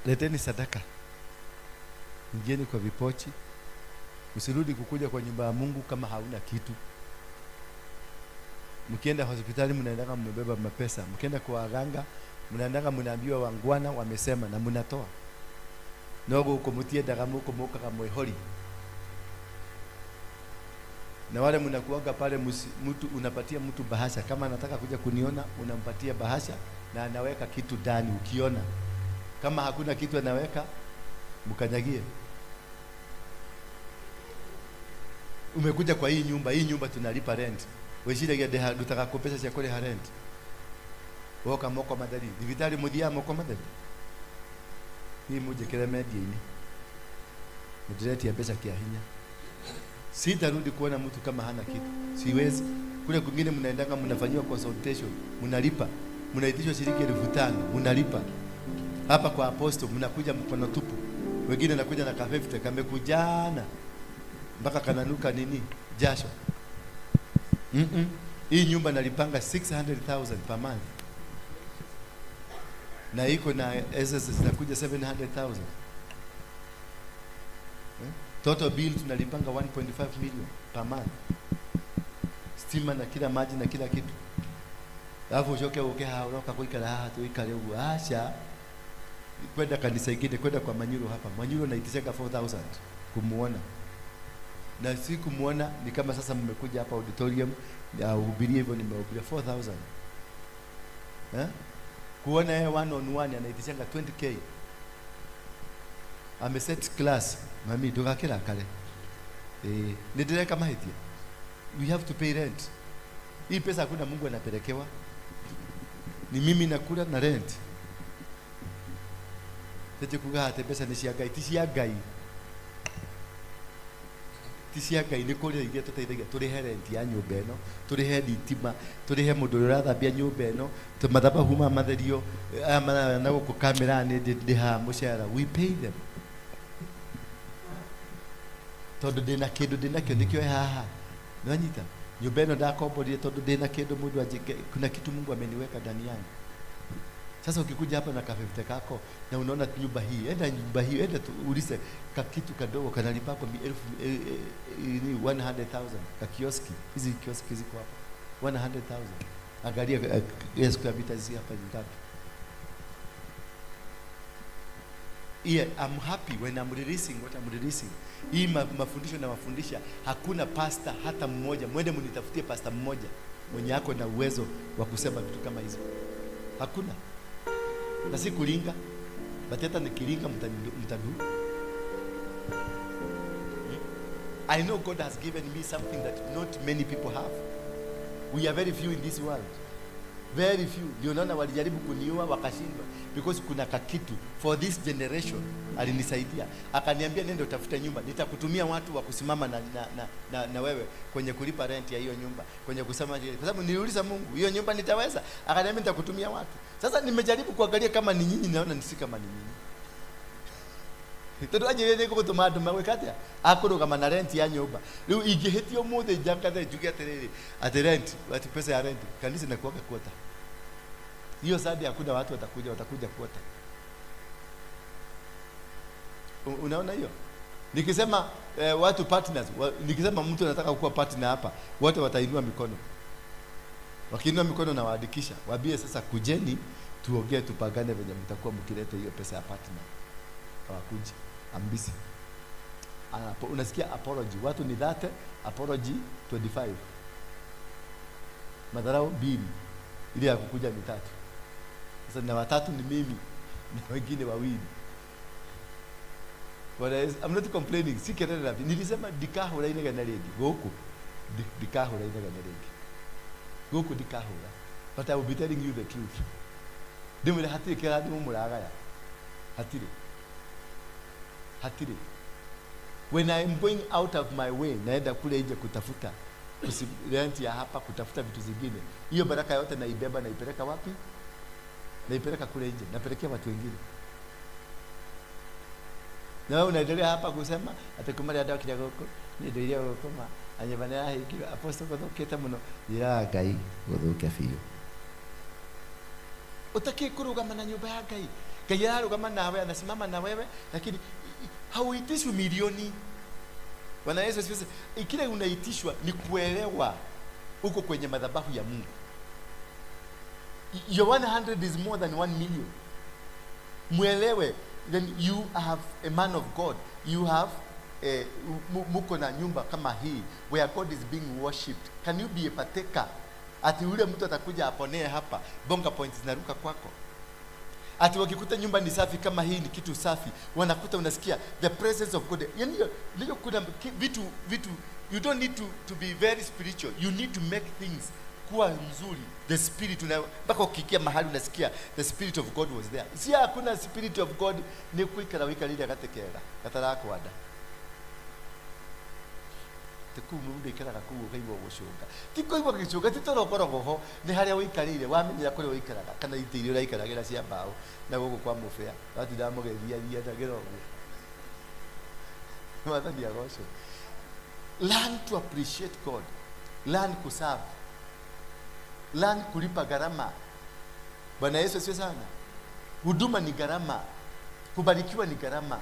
Leteni sadaka. Ingieni kwa vipochi. Usirudi kukuja kwa nyumba ya Mungu kama hauna kitu. Mkienda hospitali mnaendanga mmebeba mapesa. Mkienda kwa waganga mnaendanga mnaambiwa wangwana wamesema na mnatoa. Nogo uko mutie dagamu uko moka kama mwehori. Na wale mnakuaga pale mtu unapatia mtu bahasha, kama anataka kuja kuniona unampatia bahasha na anaweka kitu ndani ukiona. Kama hakuna kitu anaweka mkanyagie. Umekuja kwa hii nyumba tunalipa rent. Weshile ya deha dutaka kopesa cha kole ha rent. Woka moko madari. Divitali mudia moko madari. Hii muje kile media ini. Mdireti ya pesa kiahinya. Sitarudi kuona mtu kama hana kitu. Siwezi. Kule kwingine mnaendanga mnafanywa consultation, mnalipa. Mnaitishwa shilingi 5,000, mnalipa. Hapa kwa apostle mnakuja mkono tupu. Wengine nakuja na kafefte kamekujana mpaka kananuka nini? Jasho. Hii nyumba nalipanga 600,000 per month. Na iko na SS zinakuja 700,000. Total bill tunalipanga 1.5 million per month. Stima na kila maji na kila kitu. Alafu ujoke haoka kuikala tuikale huko. Asha kwenda kanisa ingine, kwenda kwa Manyuro hapa. Manyuro naitishaga 4,000 kumuona. Na si kumuona ni kama sasa mmekuja hapa auditorium ya uhubirie hivyo, nimehubiria 4,000. Kuona yeye one on one anaitishaga 20k. Ameset class mami doga kila kale. Nidile kama hivi. We have to pay rent. Hii pesa hakuna Mungu anapelekewa. Ni mimi nakula na rent. Tete kugate pesa nishiagai tisiagai ni kule ingia tutaithagia turihe rent ya nyumba eno, turihe thitima, turihe mundu urathambia nyumba eno, tumathaba huma matherio amana na guku kamera ni ndiha mushara. We pay them. tondu ndina kindu ndinakio nikio haha nwanyita nyumba ino ndakomborire tondu ndina kindu mundu ajike kuna kitu Mungu ameniweka ndani yangu. Sasa ukikuja hapa na kafefte kako na unaona nyumba hii, enda uulize kakitu kadogo kanalipa kwa 100,000 ka kioski. Hizi kioski ziko hapa 100,000. Angalia square meters hapa ni ngapi? Yeah, I'm happy when I'm releasing what I'm releasing. Hii mafundisho na mafundisha, hakuna pastor hata mmoja. Mwende mnitafutie pastor mmoja mwenye yako na uwezo wa kusema vitu kama hizo. Hakuna. Na si kulinga, bateta nikilinga mtadu. I know God has given me something that not many people have. We are very few in this world. Very few. Ndio naona walijaribu kuniua wakashindwa, because kuna kakitu for this generation. Alinisaidia akaniambia nenda utafuta nyumba, nitakutumia watu wa kusimama na wewe kwenye kulipa rent ya hiyo nyumba, kwenye kusema, kwa sababu niliuliza Mungu hiyo nyumba nitaweza. Akaniambia nitakutumia watu. Sasa nimejaribu kuangalia kama ni nyinyi, naona ni si kama ni nyinyi. Todo ajirene ko tomado mawekatia akoro kama na rent ya nyumba. Leo igihitio mothe jakathe jugia terere at rent, ati pesa ya rent kanisa inakuwa kwota. Hiyo sadi hakuna watu watakuja kwota. Unaona hiyo? Nikisema watu partners, nikisema mtu anataka kuwa partner hapa, wote watainua mikono. Wakiinua mikono na waandikisha, waambie sasa kujeni tuongee tupagane venye mtakuwa mkileta hiyo pesa ya partner. Hawakuji. I'm busy. Unasikia apology. Watu ni that apology 25. Madharau bim. Ili ya kukuja mitatu. Sasa na watatu ni mimi na wengine wawili. I'm not complaining. Si kelele na nilisema dikahura inaga na redi. Goku. Dikahura inaga na redi. Goku dikahura. But I will be telling you the truth. Dimule hatiri kera dimu muragaya. Hatiri. When I am going out of my way, naenda kule nje kutafuta rent ya hapa, kutafuta vitu zingine, hiyo baraka yote naibeba, naipeleka wapi? Naipeleka kule nje, napelekea watu wengine. Na wewe unaendelea hapa kusema atakumali adawa kidogo ndio ile kama anyebana hiki apostle kutoketa mno ya gai guthukia fiyo. Utaki kurugama na nyumba ya Ngai. Ngai ararugama nawe, anasimama na wewe, lakini hauitishwi milioni. Bwana Yesu asifiwe. Ikile unaitishwa ni kuelewa uko kwenye madhabahu ya Mungu. Your 100 is more than 1 million. Muelewe, then you have a man of God. You have muko na nyumba kama hii where God is being worshipped. Can you be a partaker? Ati ule mtu atakuja aponee hapa, bonga points zinaruka kwako. Ati wakikuta nyumba ni safi kama hii, ni kitu safi, wanakuta unasikia the presence of God. Yani ndio kuna vitu you don't need to be very spiritual. You need to make things kuwa nzuri. The spirit mpaka ukikia mahali unasikia the spirit of God was there. Si hakuna spirit of God ni kuikara wika lile akatekera katarako wada. Tekumurude kera kakuwo kaibo gushoka. Tiko ibo gicoka titorokorogo ho ni haria wikarire wamenyira kuri wikaraga kana itirio raikaragira cia mbao na gugu kwa mufea. Watu ndamugethia na girogo. Mwathani agocwo. Learn to appreciate God. Learn to serve. Learn kulipa gharama. Bwana Yesu asifiwe sana. Huduma ni gharama. Kubarikiwa ni gharama.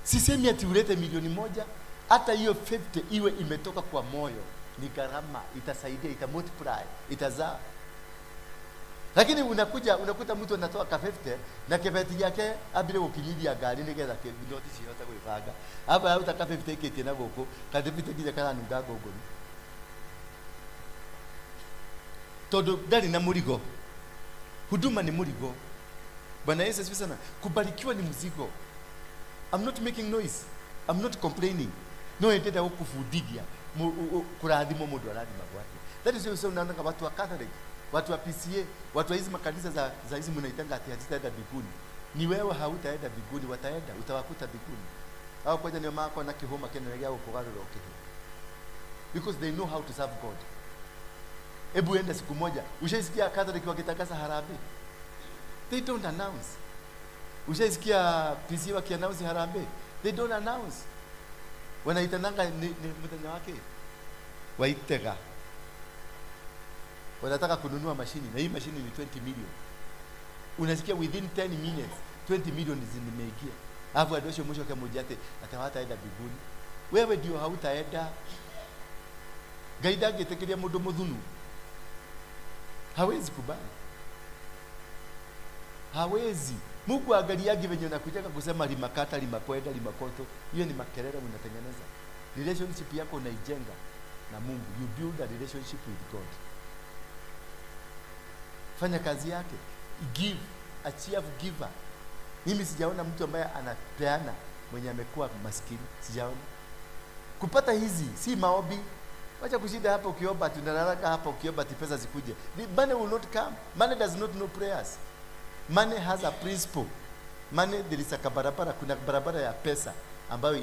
Sisemi ati ulete milioni moja, hata hiyo 50 iwe imetoka kwa moyo, ni gharama, itasaidia, itamultiply, itazaa. Lakini unakuta mtu anatoa ka 50 na kebeti yake abire gukinyiria gari nigetha kebinoti ciota gwibanga. Hapa utaka 50 kiti na goko, kadipite kije kana nunga gogo. Todo ndari na murigo. Huduma ni murigo. Bwana Yesu asifiwe sana. Kubarikiwa ni mzigo. I'm not making noise. I'm not complaining. No endeda ukufudigia kurathimo mundu arathima gwake. That is why unaona watu wa Catholic, watu wa PCA, watu wa hizo makanisa za hizo mnaitanga ati hazitaenda mbinguni. Ni wewe hautaenda mbinguni, wataenda, utawakuta mbinguni. Hao kwa nini mako na kihoma kenelea ukugarura ukihi. Because they know how to serve God. Ebu enda siku moja, ushaisikia Catholic wakitangaza harambee? They don't announce. Ushaisikia PCA wakiannounce harambee? They don't announce. Wanaitananga ni mtanya wake. Waitega. Wanataka kununua mashini na hii mashini ni 20 million. Unasikia within 10 minutes 20 million zimeingia. Alafu adosho mwisho kama mjate atawataenda biguni. Wewe ndio hautaenda. Gaida getekeria mundu muthunu. Hawezi kubali. Hawezi. Mungu angaliagi venye unakutaka kusema limakata, limakwenda, limakoto. Hiyo ni makelele unatengeneza. Relationship yako unaijenga na Mungu. You build a relationship with God. Fanya kazi yake. Give, a cheerful giver. Mimi sijaona mtu ambaye anapeana mwenye amekuwa maskini. Sijaona. Kupata hizi si maombi. Wacha kushinda hapa ukiomba, tunalala hapa ukiomba pesa zikuje. The money will not come. Money does not know prayers. Money has a principle. Money, there is a barabara, kuna barabara ya pesa ambayo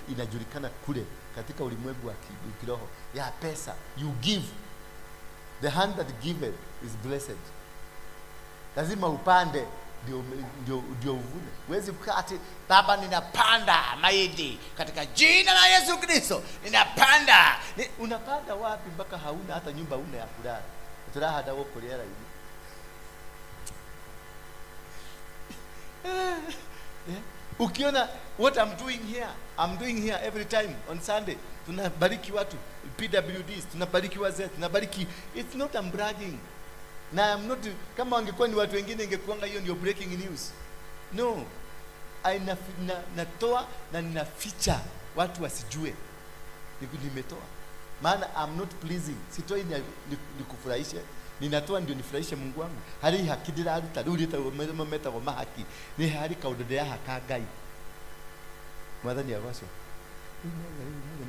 inajulikana kule katika ulimwengu wa kiroho ya pesa. You give. The hand that giveth is blessed. Lazima upande ndio uvune. Huwezi kukaa ati baba ninapanda mahindi katika jina la Yesu Kristo. Ninapanda. Unapanda wapi mpaka hauna hata nyumba una ya kulala? Utaraha hada wako kulala hivi. Ukiona what I'm doing here every time on Sunday. Tunabariki watu PWDs, tunabariki wazee, tunabariki. It's not I'm bragging. Na I'm not, kama wangekuwa ni watu wengine ingekuanga hiyo ndio breaking news. No. Natoa na ninaficha watu wasijue. Nimetoa. Maana I'm not pleasing. Sitoi nikufurahishe. Ninatoa ndio nifurahishe Mungu wangu. Hari hakidira arutaruri ta meta wa mahaki. Ni hari kaudode ya hakagai. Mwathani awaso.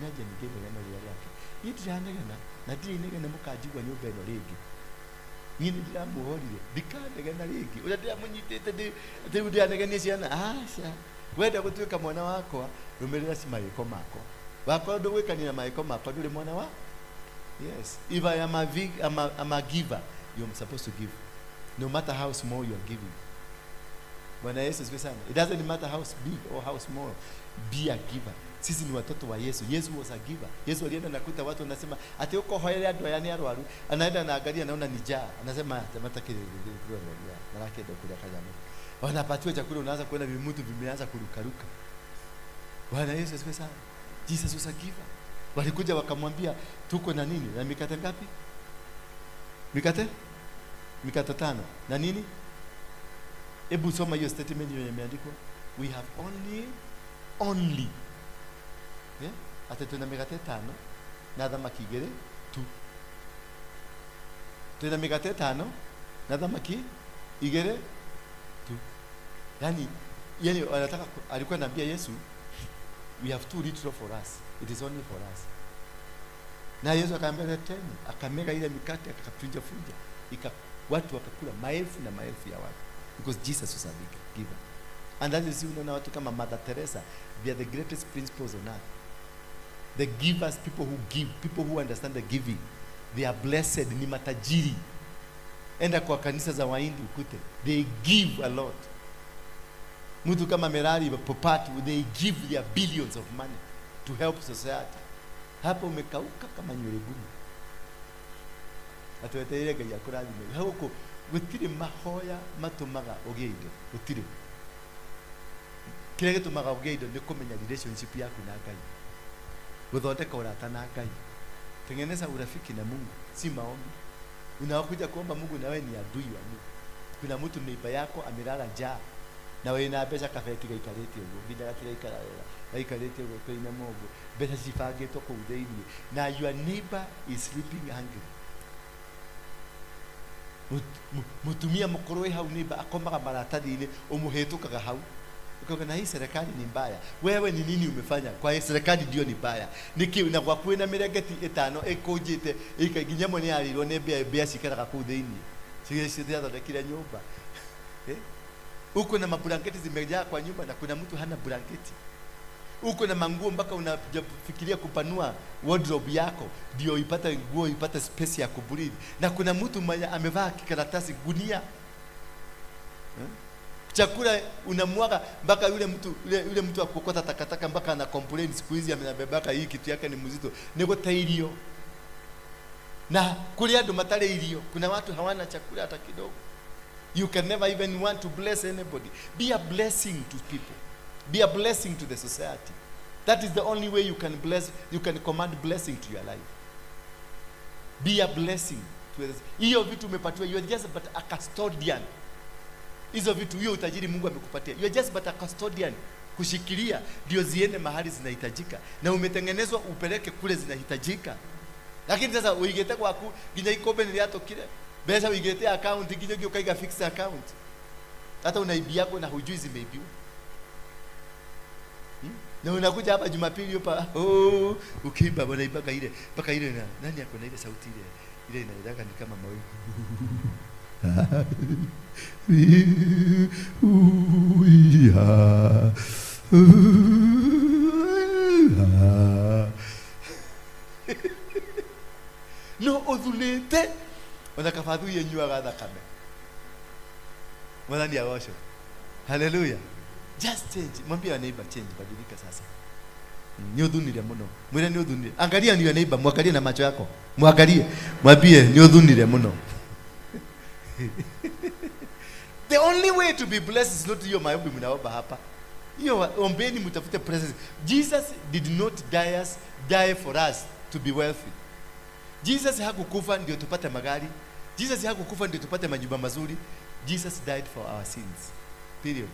Nyaje nigebe na yale yake. Yitirandegana na diri negana mukajigwa nyumba eno rigi. Nyini ndiramuhorire ndikandegana rigi. Uratia munyitete de udianegania ciana. Asha. Wenda gutuika mwana wako rumirira ci maiko mako. Wako ndugwikania maiko mako nduri mwana wa. Yes. If I am a giver, you're supposed to give. No matter how small you are giving. Bwana Yesu asifiwe sana. It doesn't matter how big or how small. Be a giver. Sisi ni watoto wa Yesu. Yesu was a giver. Yesu alienda nakuta watu wanasema ati uko hoya ndo yani arwaru. Anaenda na angalia naona ni njaa. Anasema tamata kile kile ndio. Narake ndo kula kajana. Wanapatiwa chakula unaanza kuona vimutu vimeanza kurukaruka. Bwana Yesu asifiwe sana. Jesus was a giver. Walikuja wakamwambia tuko na nini? Na mikate ngapi? Mikate 5. Na nini? Hebu soma hiyo statement yenye imeandikwa. We have only. Yeah? Ate tuna mikate 5 na dhamaki 2. Tuna mikate 5 na dhamaki 2. Yani anataka alikuwa anambia Yesu, we have 2 little for us. It is only for us. Na Yesu akaambia tena, akamega ile mikate akafunja. Watu wakakula maelfu na maelfu ya watu. Because Jesus was a big giver. And that is unaona watu kama Mother Teresa, they are the greatest principles on earth. The givers, people who give, people who understand the giving. They are blessed, ni matajiri. Enda kwa kanisa za Wahindi ukute. They give a lot. Mtu kama Merari Popati, they give their billions of money to help society. Hapo umekauka kama nywele gumu. Atueteire Ngai akurathime. Huko gutire mahoya matumaga ogeido. Gutire. Kile gitumaga ogeido ni kumenya relationship yaku na Ngai. Guthondeka urata na Ngai. Tengeneza urafiki na Mungu, si maombi. Unakuja kuomba Mungu na wewe ni adui wa Mungu. Kuna mtu neighbor yako amelala njaa. Na wewe na pesa kafeti gaikarete ugo nginya gatira ikarara gaikarete ugo kwina mogo pesa cibangitwo kuu thĩinĩ na your neighbor is sleeping hungry. Mutumia mukuru hau neighbor akomaga maratathi-inĩ umuhĩtũkaga hau ukaga na hii serikali ni mbaya. Wewe ni nini umefanya? Kwa hii serikali ndio ni mbaya. Niki na kwa kwina mirengeti 5 ikunjite ikaginya mwe ni arirwo ni mbea cikaraga kuu thĩinĩ cicia thondekire nyumba. Uko na mablanketi zimejaa kwa nyumba na kuna mtu hana blanketi. Uko na manguo mpaka unafikiria kupanua wardrobe yako ndio ipate nguo ipate space ya kubreathe. Na kuna mtu mmoja amevaa kikaratasi gunia. Chakula unamwaga mpaka yule mtu akukota takataka mpaka ana complain siku hizi amebebaka hii kitu yake ni mzito. Niko tairio. Na kulia ndo matale ilio. Kuna watu hawana chakula hata kidogo. You can never even want to bless anybody. Be a blessing to people. Be a blessing to the society. That is the only way you can bless, you can command blessing to your life. Be a blessing to others. Hiyo vitu umepatiwa, you are just but a custodian. Hizo vitu hiyo utajiri Mungu amekupatia. You are just but a custodian. Kushikilia ndio ziende mahali zinahitajika. Na umetengenezwa upeleke kule zinahitajika. Lakini sasa uigete kwaku ginya ikobe niliato kile. Besa uigete account ginya gyo kaiga fixed account. Hata unaibia yako na hujui zimeibiwa. Na unakuja hapa Jumapili hapa ukiimba bwana ibaka ile mpaka ile na nani yako na ile sauti ile inaeleka ni kama mawingu. No odulete wanakafadhu yenywa gadha kame. Mwana ndia washo. Hallelujah. Just change. Mwambie neighbor change, badilika sasa. Niodhunire muno. Mwire niodhunire. Angalia ni neighbor, mwangalie na macho yako. Mwangalie. Mwambie niodhunire muno. The only way to be blessed is not hiyo maombi mnaomba hapa. Hiyo ombeni mtafute presence. Jesus did not die for us to be wealthy. Jesus hakukufa ndio tupate magari. Jesus hakukufa ndio tupate majumba mazuri. Jesus died for our sins. Period.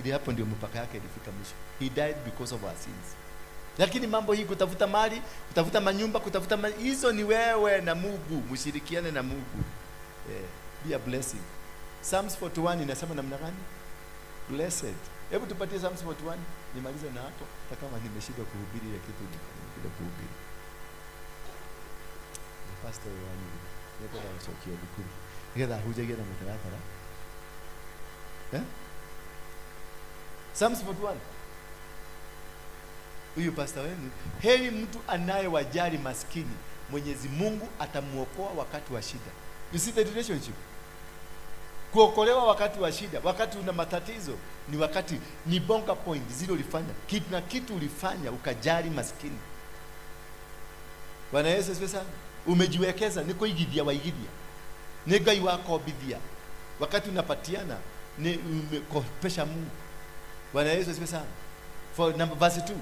Hiyo hapo ndio mpaka yake ilifika mwisho. He died because of our sins. Lakini mambo hii kutafuta mali, kutafuta manyumba, kutafuta hizo ni wewe na Mungu, mshirikiane na Mungu. Be a blessing. Psalms 41 inasema namna gani? Blessed. Hebu tupatie Psalms 41 nimalize na hapo hata kama nimeshindwa kuhubiri ile kitu bila kuhubiri. The pastor wani niko na usokio dukuri. Ngetha hujagera na mtaratara. Psalms 41. Huyu pastor wenu, heri mtu anayewajali maskini, Mwenyezi Mungu atamuokoa wakati wa shida. You see the relationship? Kuokolewa wakati wa shida, wakati una matatizo, ni wakati ni bonga point zile ulifanya. Kitu ulifanya ukajali maskini. Bwana Yesu asifiwe sana. Umejiwekeza niko igidia waigidia. Ni Ngai wako bidhia. Wakati unapatiana ni umekopesha Mungu. Bwana Yesu asifiwe sana. For number verse 2.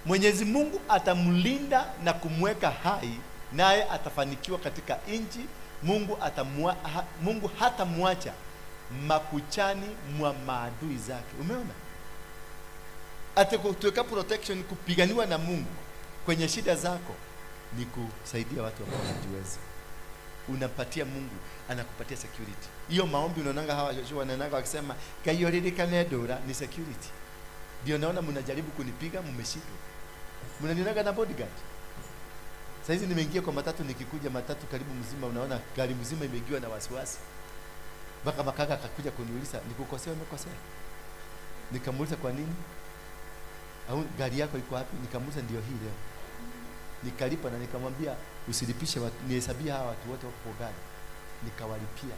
Mwenyezi Mungu atamlinda na kumweka hai, naye atafanikiwa katika nchi. Mungu hatamwacha makuchani mwa maadui zake. Umeona? Atakuweka protection, kupiganiwa na Mungu kwenye shida zako ni kusaidia watu ambao hawajiwezi. Unapatia Mungu, anakupatia security. Hiyo maombi unaonanga hawa Joshua wanaonanga wakisema kayoririkane dora ni security. Ndio naona mnajaribu kunipiga mmeshindwa. Mnanionaga na bodyguard. Sasa hizi nimeingia kwa matatu, nikikuja matatu karibu mzima, unaona gari mzima imeingiwa na wasiwasi. Baka makaka akakuja kuniuliza nikukosea umekosea. Nikamuuliza kwa nini? Au gari yako iko wapi? Nikamuuliza ndio hii leo. Nikalipa na nikamwambia usilipishe watu, nihesabia hawa watu wote wako gari. Nikawalipia.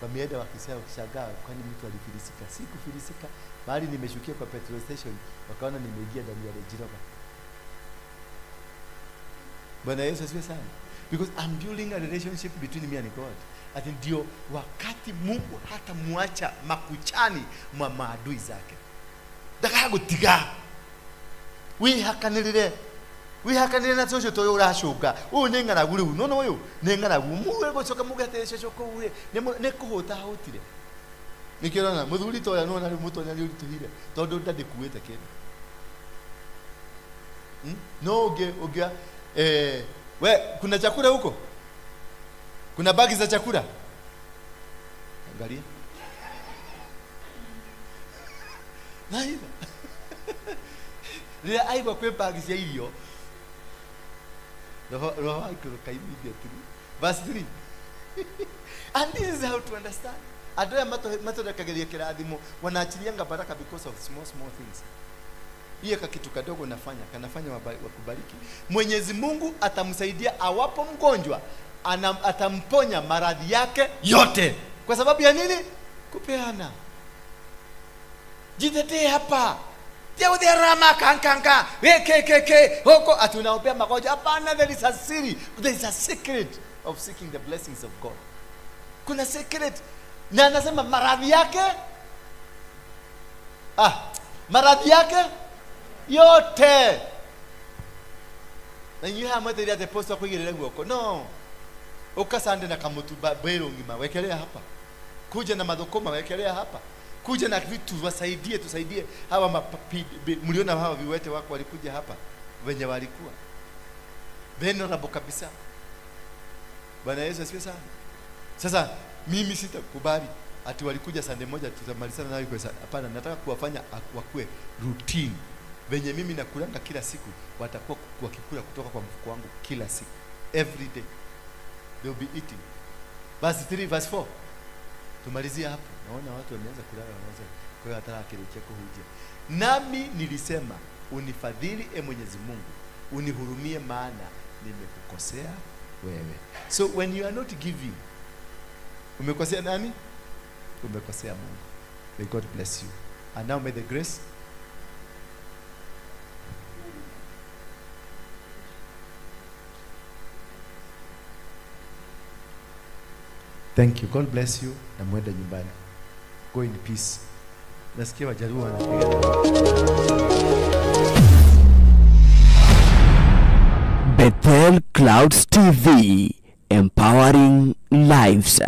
Wameenda wakishangaa kwani mtu alifilisika. Sikufilisika. Bali nimeshukia kwa petrol station, wakaona nimeingia ndani ya Range Rover. Bwana Yesu asifiwe sana. Because I'm building a relationship between me and God. Ati ndio wakati Mungu hata muacha makuchani mwa maadui zake. Ndaka gutiga. We hakanirire na tojo toyo urashuka. Nengana guri unono uyu nengana gumu gocoka mugateshe coko ure ne kuhota hotire. Nikirona muthuri to ya no na muto na uri tuhire tondu ndade kuwete kene. No oge we kuna chakula huko? Kuna bagi za chakula? Angalia. Naida. Ria aigwa kwe bagi cia irio. Roho ikuruka immediately. Verse 3. And this is how to understand. Adoya mato dakageria kirathimo wanachilianga baraka because of small things. Hiyo kitu kadogo nafanya, kanafanya wakubariki. Mwenyezi Mungu atamsaidia awapo mgonjwa, atamponya maradhi yake yote. Kwa sababu ya nini? Kupeana. Jitetee hapa. Teo de rama kankanka. Ke hoko atunaopea magonjwa. Hapana, there is a siri. There is a secret of seeking the blessings of God. Kuna secret. Na anasema maradhi yake maradhi yake yote. Na nyuha mwete ya deposit kwa kuigirira guoko. No. Ukasande na kamutu bero ngima wekelea hapa. Kuja na madhokoma wekelea hapa. Kuja na vitu tusaidie hawa mliona hawa viwete wako walikuja hapa wenye walikuwa venerable kabisa. Bwana Yesu asifiwe sana. Sasa mimi sitakubali ati walikuja Sunday moja tutamalizana nayo kwa sana. Hapana, nataka kuwafanya wakue routine. Venye mimi nakulanga kila siku, watakuwa wakikula kutoka kwa mfuko wangu kila siku. Every day they will be eating. Verse 3 verse 4. Tumalizia hapo. Naona watu wameanza kulala, wanaanza kwa hiyo hata akili chako huje. Nami nilisema, unifadhili Mwenyezi Mungu, unihurumie maana nimekukosea wewe. So when you are not giving, umekosea nani? Umekosea Mungu. May God bless you. And now may the grace Thank you. God bless you. Na mwende nyumbani. Go in peace. Nasikia Wajaluo wanapiga. Bethel Clouds TV, empowering lives.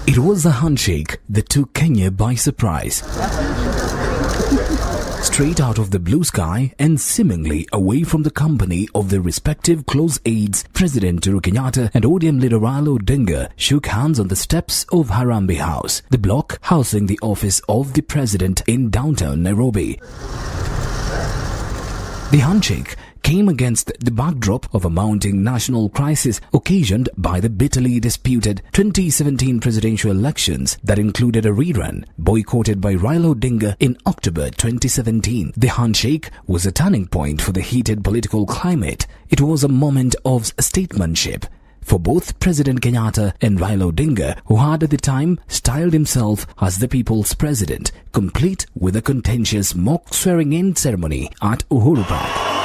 It was a handshake that took Kenya by surprise. Straight out of the blue sky and seemingly away from the company of their respective close aides, President Uhuru Kenyatta and ODM leader Raila Odinga shook hands on the steps of Harambee House, the block housing the office of the president in downtown Nairobi. The handshake came against the backdrop of a mounting national crisis occasioned by the bitterly disputed 2017 presidential elections that included a rerun boycotted by Raila Odinga in October 2017. The handshake was a turning point for the heated political climate. It was a moment of statesmanship for both President Kenyatta and Raila Odinga, who had at the time styled himself as the people's president, complete with a contentious mock swearing-in ceremony at Uhuru Park.